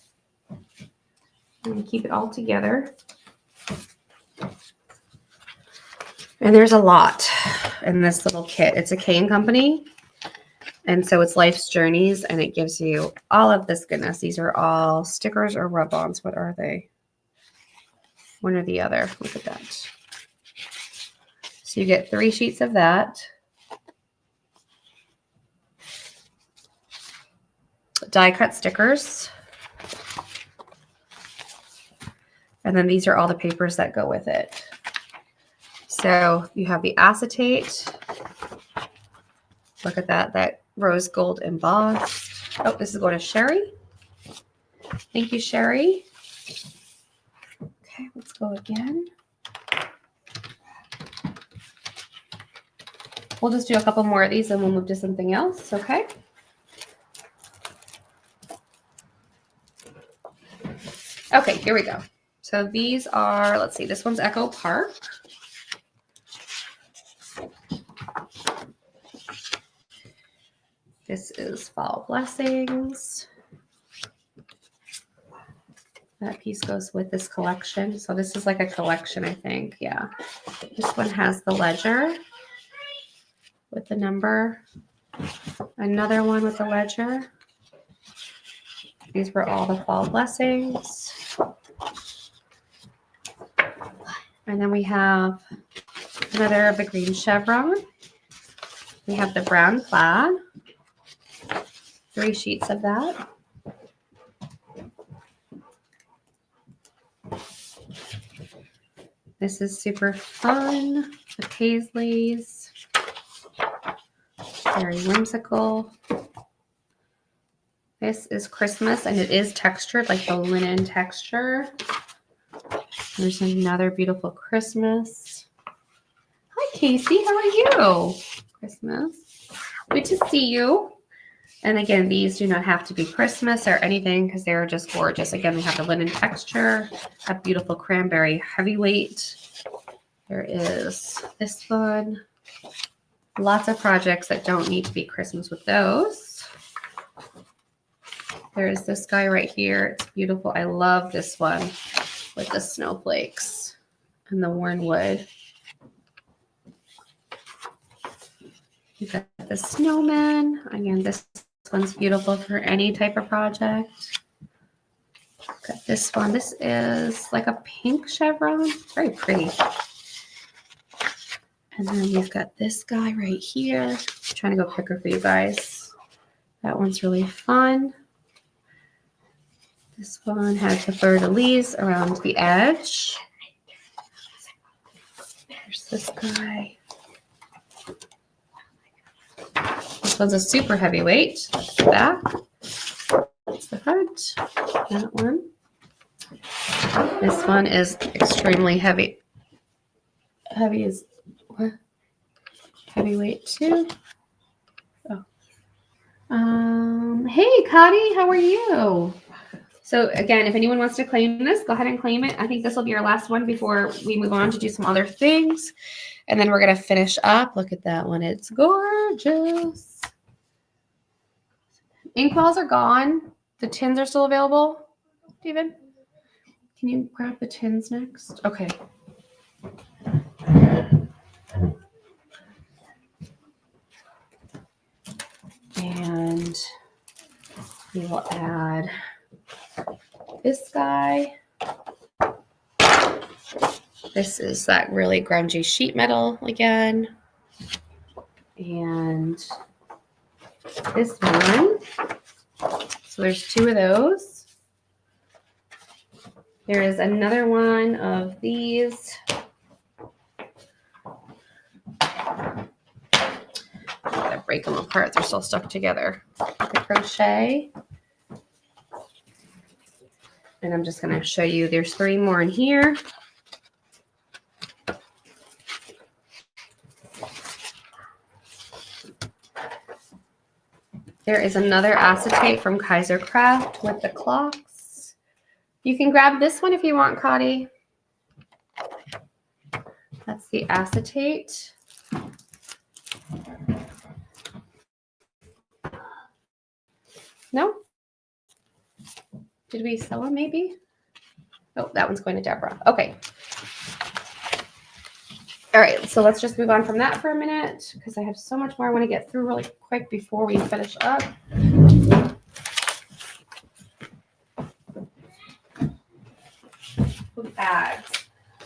I'm going to keep it all together. And there's a lot in this little kit. It's a K & Company. And so it's Life's Journeys, and it gives you all of this goodness. These are all stickers or rub-ons. What are they? One or the other. Look at that. So you get 3 sheets of that. Die cut stickers. And then these are all the papers that go with it. So you have the acetate. Look at that, that rose gold embossed. Oh, this is going to Sherry. Thank you, Sherry. Okay, let's go again. We'll just do a couple more of these and we'll move to something else, okay? Okay, here we go. So these are, let's see, this one's Echo Park. This is Fall Blessings. That piece goes with this collection. So this is like a collection, I think. Yeah. This one has the ledger with the number. Another one with the ledger. These were all the Fall Blessings. And then we have another of the green chevron. We have the brown plaid. 3 sheets of that. This is super fun. The Paisleys. Very whimsical. This is Christmas, and it is textured, like the linen texture. There's another beautiful Christmas. Hi, Casey. How are you? Christmas. Good to see you. And again, these do not have to be Christmas or anything because they're just gorgeous. Again, we have the linen texture, a beautiful cranberry heavyweight. There is this one. Lots of projects that don't need to be Christmas with those. There's this guy right here. It's beautiful. I love this one with the snowflakes and the worn wood. You got the snowman. Again, this one's beautiful for any type of project. Got this one. This is like a pink chevron. Very pretty. And then you've got this guy right here. I'm trying to go quicker for you guys. That one's really fun. This one has the fleur-de-lis around the edge. There's this guy. This one's a super heavyweight. That's the back. That's the front. That one. This one is extremely heavy. Heavy is what? Heavyweight too. Oh. Hey, Katie, how are you? So again, if anyone wants to claim this, go ahead and claim it. I think this will be our last one before we move on to do some other things. And then we're going to finish up. Look at that one. It's gorgeous. Inkwells are gone. The tins are still available. David, can you grab the tins next? Okay. And we will add this guy. This is that really grungy sheet metal again. And this one. So there's two of those. There is another one of these. Gotta break them apart. They're still stuck together. The crochet. And I'm just going to show you, there's 3 more in here. There is another acetate from Kaiser Craft with the clocks. You can grab this one if you want, Cotty. That's the acetate. No? Did we sell them maybe? Oh, that one's going to Deborah. Okay. All right, so let's just move on from that for a minute because I have so much more I want to get through really quick before we finish up. Bags.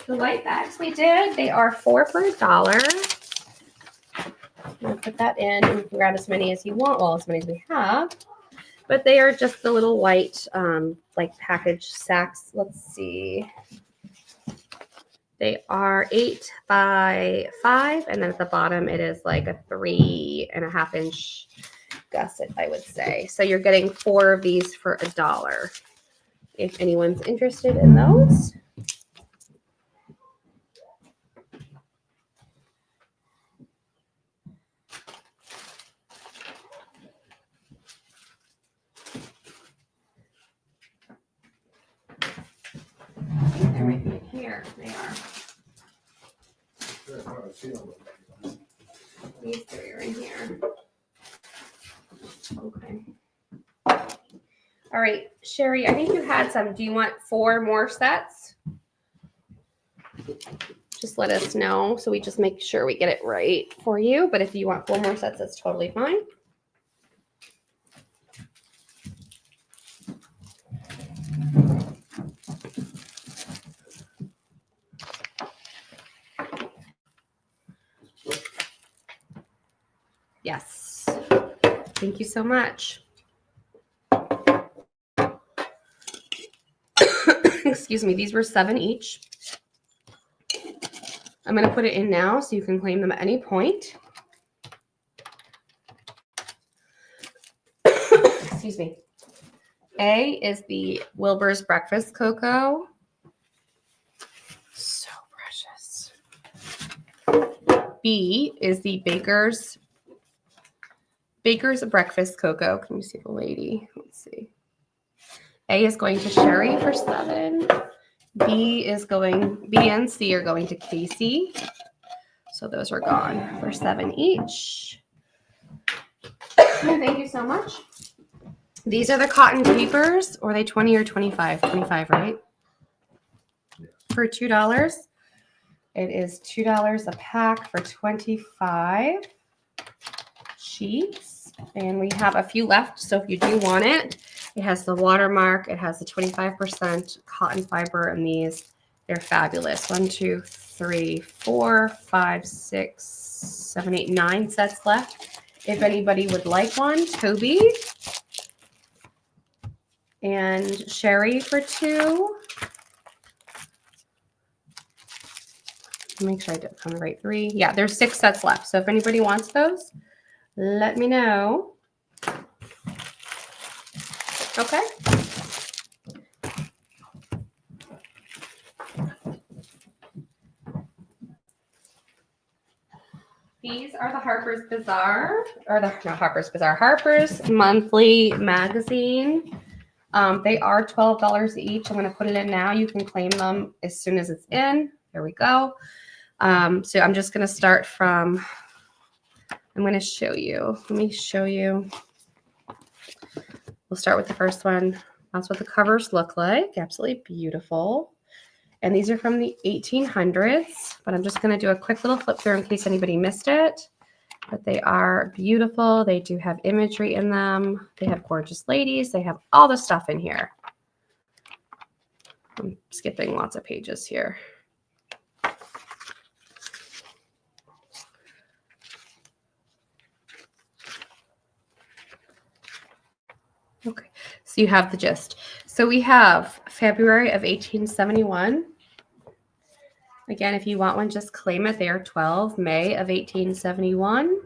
The light bags we did, they are 4 for $1. I'm going to put that in and you can grab as many as you want, well, as many as we have. But they are just the little white, like package sacks. Let's see. They are 8 by 5, and then at the bottom it is like a 3.5 inch gusset, I would say. So you're getting 4 of these for $1. If anyone's interested in those. They're right here. They are. These 3 are in here. Okay. All right, Sherry, I think you had some. Do you want 4 more sets? Just let us know so we just make sure we get it right for you. But if you want 4 more sets, that's totally fine. Yes. Thank you so much. Excuse me, these were 7 each. I'm going to put it in now so you can claim them at any point. Excuse me. A is the Wilbur's Breakfast Cocoa. So precious. B is the Baker's Breakfast Cocoa. Can you see the lady? Let's see. A is going to Sherry for 7. B and C are going to Casey. So those are gone for 7 each. Thank you so much. These are the cotton papers. Or are they 20 or 25? 25, right? Yeah. For $2. It is $2 a pack for 25 sheets. And we have a few left. So if you do want it, it has the watermark. It has the 25% cotton fiber. And these, they're fabulous. 1, 2, 3, 4, 5, 6, 7, 8, 9 sets left. If anybody would like one, Toby and Sherry for 2. Make sure I did on the right 3. Yeah, there's 6 sets left. So if anybody wants those, let me know. Okay. These are the Harper's Bazaar, or the not Harper's Bazaar, Harper's Monthly Magazine. They are $12 each. I'm going to put it in now. You can claim them as soon as it's in. There we go. So I'm just going to start from, I'm going to show you. Let me show you. We'll start with the first one. That's what the covers look like. Absolutely beautiful. And these are from the 1800s, but I'm just going to do a quick little flip through in case anybody missed it. But they are beautiful. They do have imagery in them. They have gorgeous ladies. They have all the stuff in here. I'm skipping lots of pages here. Okay, so you have the gist. So we have February of 1871. Again, if you want one, just claim it. They are 12. May of 1871.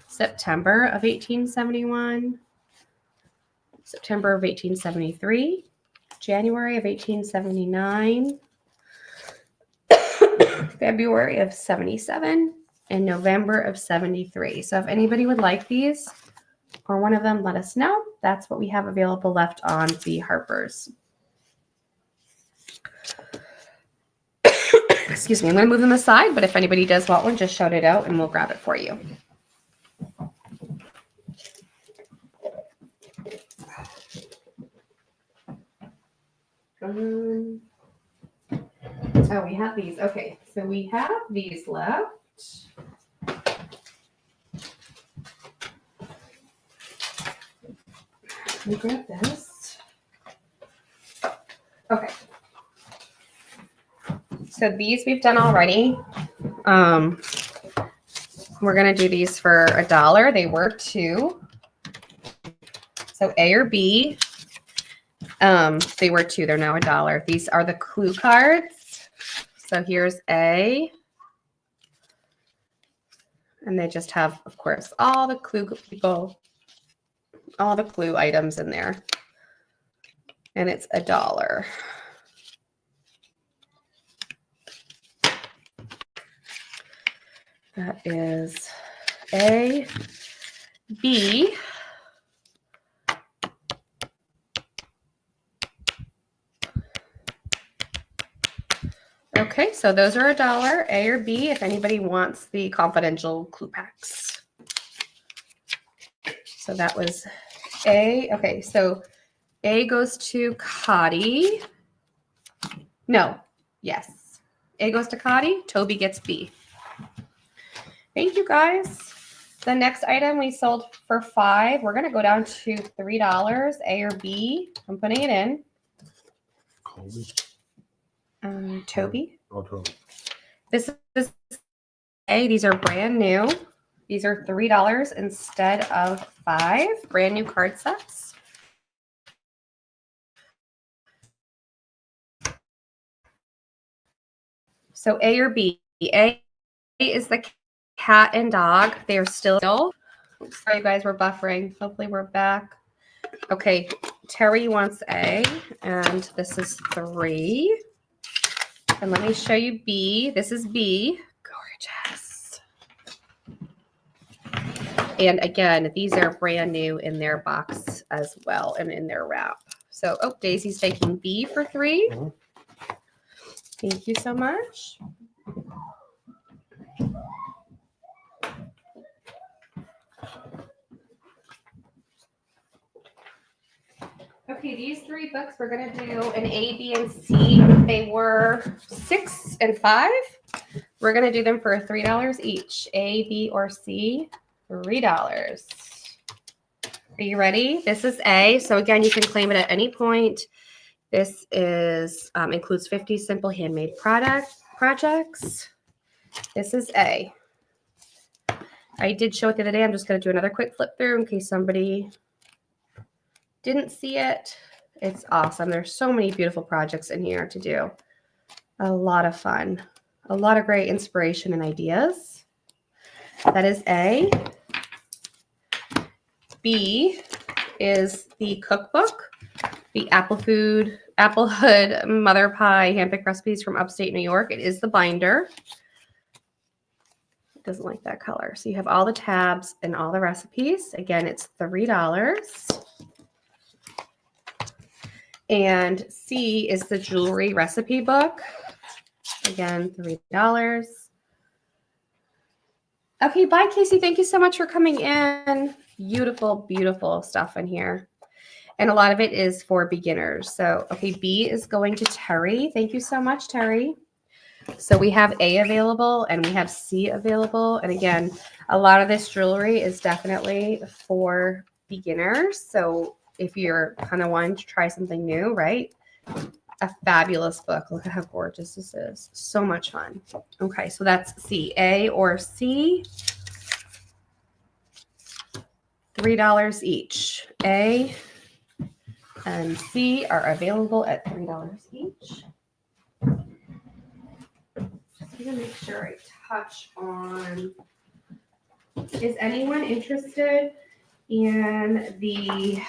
September of 1871. September of 1873. January of 1879. February of 77. And November of 73. So if anybody would like these or one of them, let us know. That's what we have available left on the Harper's. Excuse me, I'm going to move them aside, but if anybody does want one, just shout it out and we'll grab it for you. Oh, we have these. Okay, so we have these left. Let me grab this. Okay. So these we've done already. We're going to do these for $1. They were 2. So A or B. They were 2. They're now $1. These are the clue cards. So here's A. And they just have, of course, all the clue people, all the clue items in there. And it's $1. That is A, B, okay, so those are $1, A or B, if anybody wants the confidential clue packs. So that was A. Okay, so A goes to Katie. No, yes. A goes to Katie, Toby gets B. Thank you, guys. The next item we sold for $5. We're going to go down to $3, A or B. I'm putting it in. Colby. Toby. Oh, Toby. This is A. These are brand new. These are $3 instead of $5. Brand new card sets. So A or B. A is the cat and dog. They are still. Oops, sorry, you guys, we're buffering. Hopefully, we're back. Okay, Terry wants A, and this is 3. And let me show you B. This is B. Gorgeous. And again, these are brand new in their box as well and in their wrap. So, oh, Daisy's taking B for 3. Mhm. Thank you so much. Okay, these 3 books we're gonna do an A, B, and C. They were 6 and 5. We're gonna do them for $3 each. A, B, or C, $3. Are you ready? This is A. So again, you can claim it at any point. This is includes 50 simple handmade projects. This is A. I did show it the other day. I'm just gonna do another quick flip through in case somebody didn't see it. It's awesome. There's so many beautiful projects in here to do. A lot of fun. A lot of great inspiration and ideas. That is A. B is the cookbook, the Applehood Mother Pie Handpicked Recipes from Upstate New York. It is the binder. It doesn't like that color. So you have all the tabs and all the recipes. Again, it's $3. And C is the jewelry recipe book. Again, $3. Okay, bye, Casey. Thank you so much for coming in. Beautiful, beautiful stuff in here. And a lot of it is for beginners. So, okay, B is going to Terry. Thank you so much, Terry. So we have A available and we have C available. And again, a lot of this jewelry is definitely for beginners. So if you're kind of wanting to try something new, right? A fabulous book. Look at how gorgeous this is. So much fun. Okay, so that's C. A or C. $3 each. A and C are available at $3 each. Just gonna make sure I touch on. Is anyone interested in the?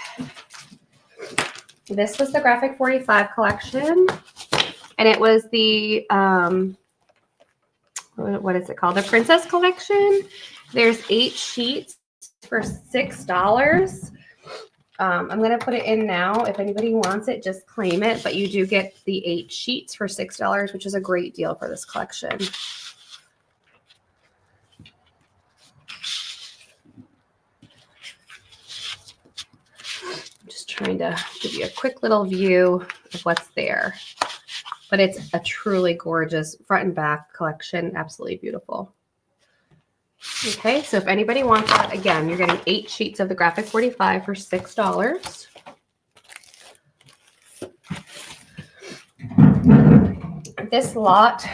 This was the Graphic 45 collection, and it was the what is it called? The Princess Collection. There's 8 sheets for $6. I'm going to put it in now. If anybody wants it, just claim it. But you do get the 8 sheets for $6, which is a great deal for this collection. Just trying to give you a quick little view of what's there. But it's a truly gorgeous front and back collection. Absolutely beautiful. Okay, so if anybody wants that, again, you're getting 8 sheets of the Graphic 45 for $6. This lot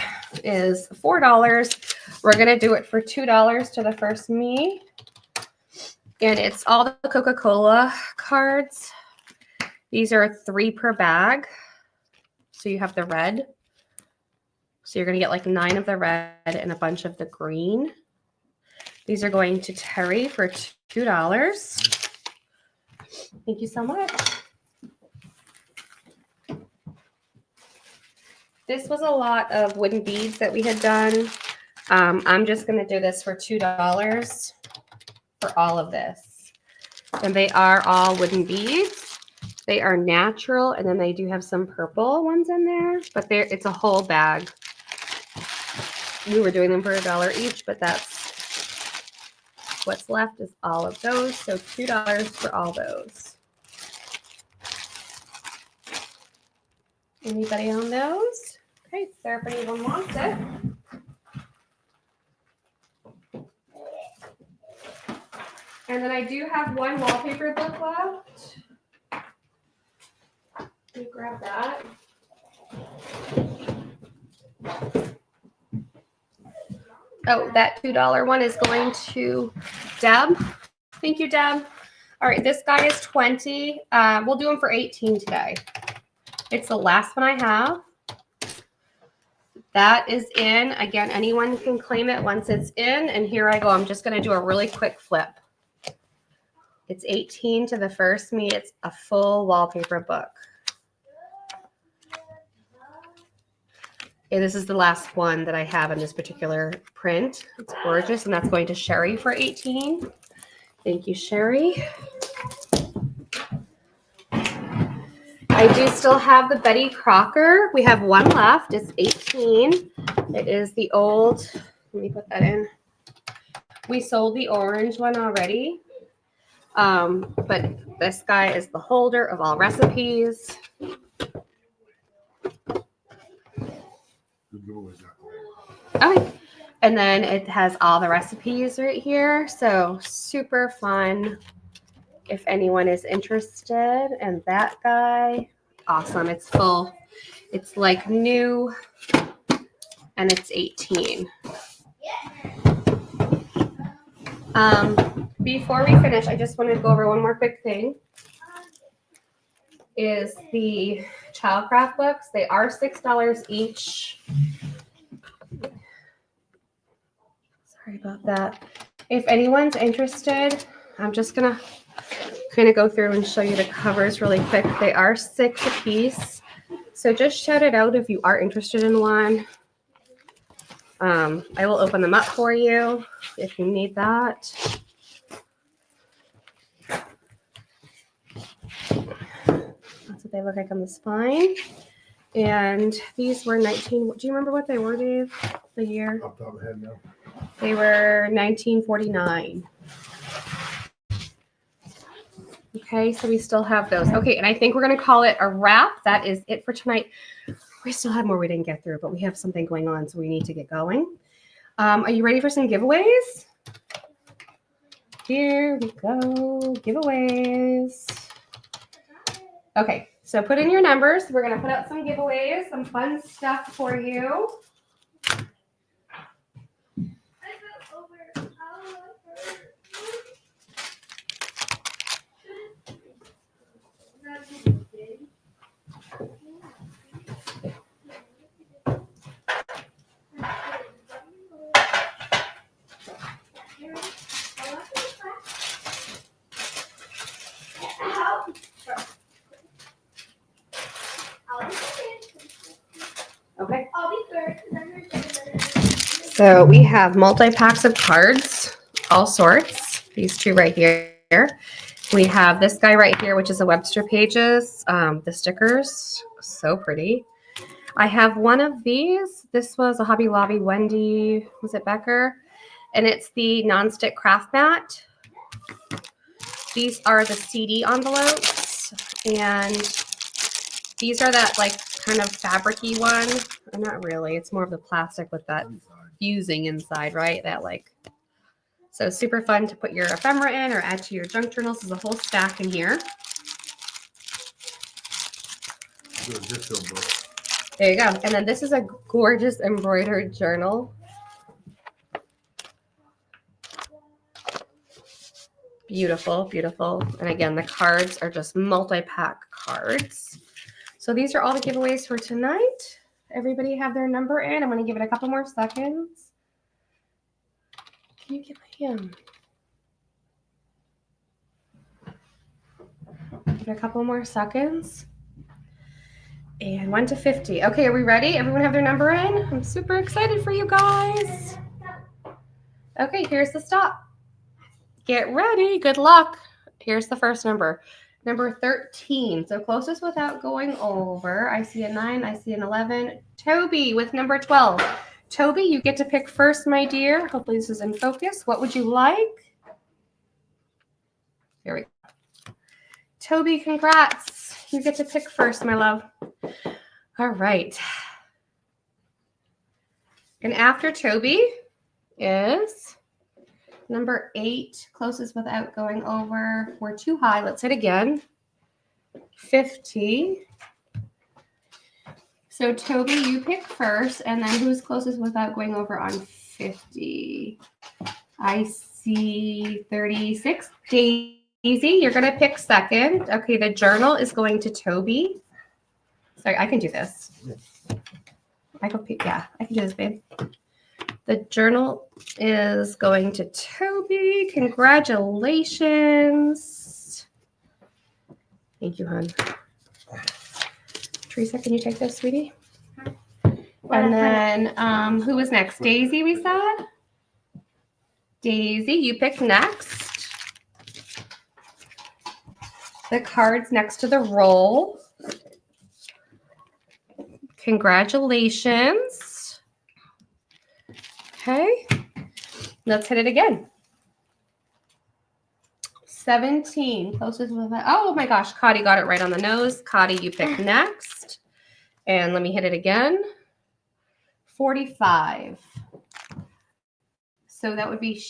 is $4. We're going to do it for $2 to the first me. And it's all the Coca-Cola cards. These are 3 per bag. So you have the red. So you're going to get like 9 of the red and a bunch of the green. These are going to Terry for $2. Thank you so much. This was a lot of wooden beads that we had done. I'm just going to do this for $2 for all of this. And they are all wooden beads. They are natural, and then they do have some purple ones in there, but it's a whole bag. We were doing them for $1 each, but that's what's left is all of those. So $2 for all those. Anybody on those? Okay, so if anyone wants it. And then I do have one wallpaper book left. Let me grab that. Oh, that $2 one is going to Deb. Thank you, Deb. All right, this guy is 20. We'll do him for 18 today. It's the last one I have. That is in. Again, anyone can claim it once it's in. And here I go. I'm just going to do a really quick flip. It's 18 to the first me. It's a full wallpaper book. And this is the last one that I have in this particular print. It's gorgeous, and that's going to Sherry for 18. Thank you, Sherry. I do still have the Betty Crocker. We have one left. It's 18. It is the old, let me put that in. We sold the orange one already. But this guy is the holder of all recipes. Okay. And then it has all the recipes right here. So super fun if anyone is interested. And that guy, awesome. It's full. It's like new and it's 18. Before we finish, I just want to go over one more quick thing. Is the Childcraft books. They are $6 each. Sorry about that. If anyone's interested, I'm just gonna kind of go through and show you the covers really quick. They are $6 a piece. So just shout it out if you are interested in one. I will open them up for you if you need that. That's what they look like on the spine. And these were 19. Do you remember what they were, Dave? The year? Off the top of my head now. They were 1949. Okay, so we still have those. Okay, and I think we're going to call it a wrap. That is it for tonight. We still have more we didn't get through, but we have something going on, so we need to get going. Are you ready for some giveaways? Here we go, giveaways. Okay, so put in your numbers. We're going to put out some giveaways, some fun stuff for you. Okay. I'll be first. So we have multi-packs of cards, all sorts. These two right here. We have this guy right here, which is a Webster Pages. The stickers, so pretty. I have one of these. This was a Hobby Lobby Wendy, was it Becker? And it's the nonstick craft mat. These are the CD envelopes. And these are that like kind of fabric-y one. Not really. It's more of the plastic with that fusing inside, right? That like, so super fun to put your ephemera in or add to your junk journals. There's a whole stack in here. There you go. And then this is a gorgeous embroidered journal. Beautiful, beautiful. And again, the cards are just multi-pack cards. So these are all the giveaways for tonight. Everybody have their number in. I'm going to give it a couple more seconds. Can you get my hand? Give it a couple more seconds. And 1 to 50. Okay, are we ready? Everyone have their number in? I'm super excited for you guys. Okay, here's the stop. Get ready. Good luck. Here's the first number. Number 13. So closest without going over. I see a 9. I see an 11. Toby with number 12. Toby, you get to pick first, my dear. Hopefully this is in focus. What would you like? Here we go. Toby, congrats. You get to pick first, my love. All right. And after Toby is number 8, closest without going over. We're too high. Let's hit again. 50. So Toby, you pick first, and then who's closest without going over on 50? I see 36. Daisy, you're going to pick second. Okay, the journal is going to Toby. Sorry, I can do this. I can do this, babe. The journal is going to Toby. Congratulations. Thank you, hon. Teresa, can you take this, sweetie? And then who was next? Daisy, we said? Daisy, you pick next. The cards next to the roll. Congratulations. Okay, let's hit it again. 17. Closest with that. Oh my gosh, Cotty got it right on the nose. Cotty, you pick next. And let me hit it again. 45. So that would be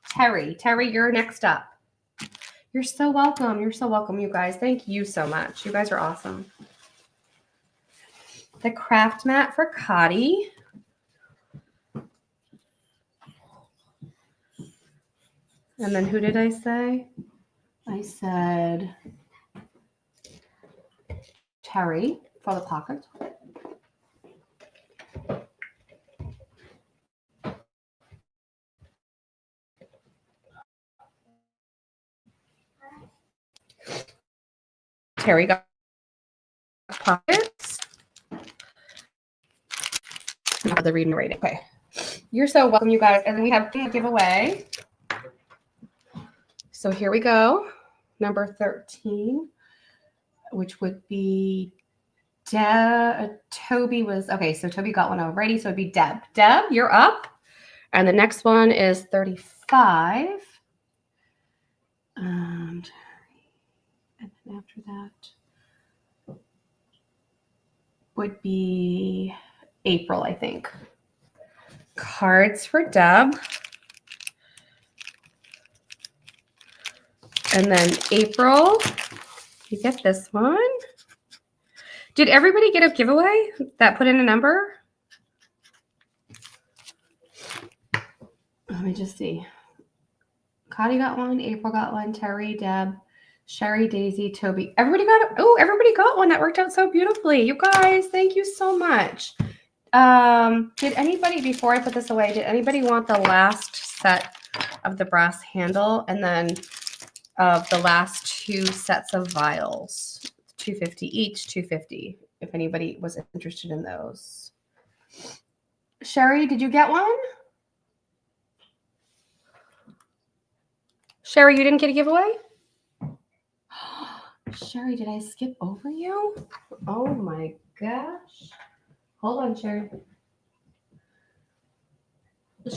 Terry. Terry, you're next up. You're so welcome. You're so welcome, you guys. Thank you so much. You guys are awesome. The craft mat for Cotty. And then who did I say? I said Terry for the pocket. Terry got pockets. Now the reading and rating. Okay. You're so welcome, you guys. And then we have a giveaway. So here we go. Number 13, which would be Toby was, okay, so Toby got one already. So it'd be Deb. Deb, you're up. And the next one is 35. And then after that would be April, I think. Cards for Deb. And then April, you get this one. Did everybody get a giveaway that put in a number? Let me just see. Cotty got one, April got one, Terry, Deb, Sherry, Daisy, Toby. Everybody got one. That worked out so beautifully. You guys, thank you so much. Did anybody, before I put this away, did anybody want the last set of the brass handle and then of the last 2 sets of vials? $2.50 each, $2.50, if anybody was interested in those. Sherry, did you get one? Sherry, you didn't get a giveaway? Sherry, did I skip over you? Oh my gosh. Hold on, Sherry.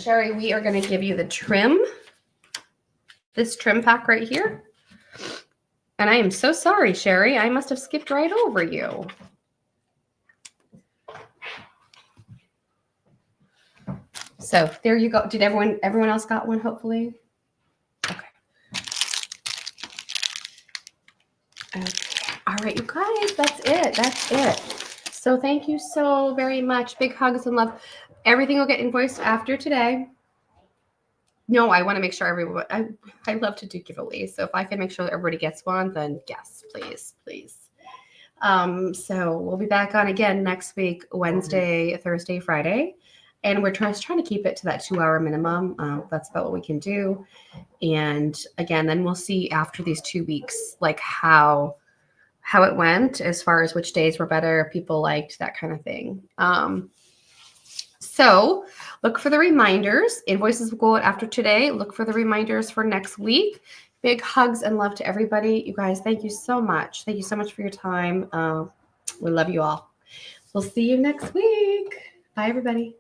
Sherry, we are going to give you the trim. This trim pack right here. And I am so sorry, Sherry. I must have skipped right over you. So there you go. Did everyone else got one, hopefully? Okay. Okay. All right, you guys, that's it. That's it. So thank you so very much. Big hugs and love. Everything will get invoiced after today. No, I want to make sure everyone, I love to do giveaways. So if I can make sure that everybody gets one, then yes, please, please. So we'll be back on again next week, Wednesday, Thursday, Friday. And we're trying to keep it to that 2-hour minimum. That's about what we can do. And again, then we'll see after these 2 weeks, like how it went as far as which days were better, people liked, that kind of thing. So look for the reminders. Invoices will go out after today. Look for the reminders for next week. Big hugs and love to everybody. You guys, thank you so much. Thank you so much for your time. We love you all. We'll see you next week. Bye, everybody.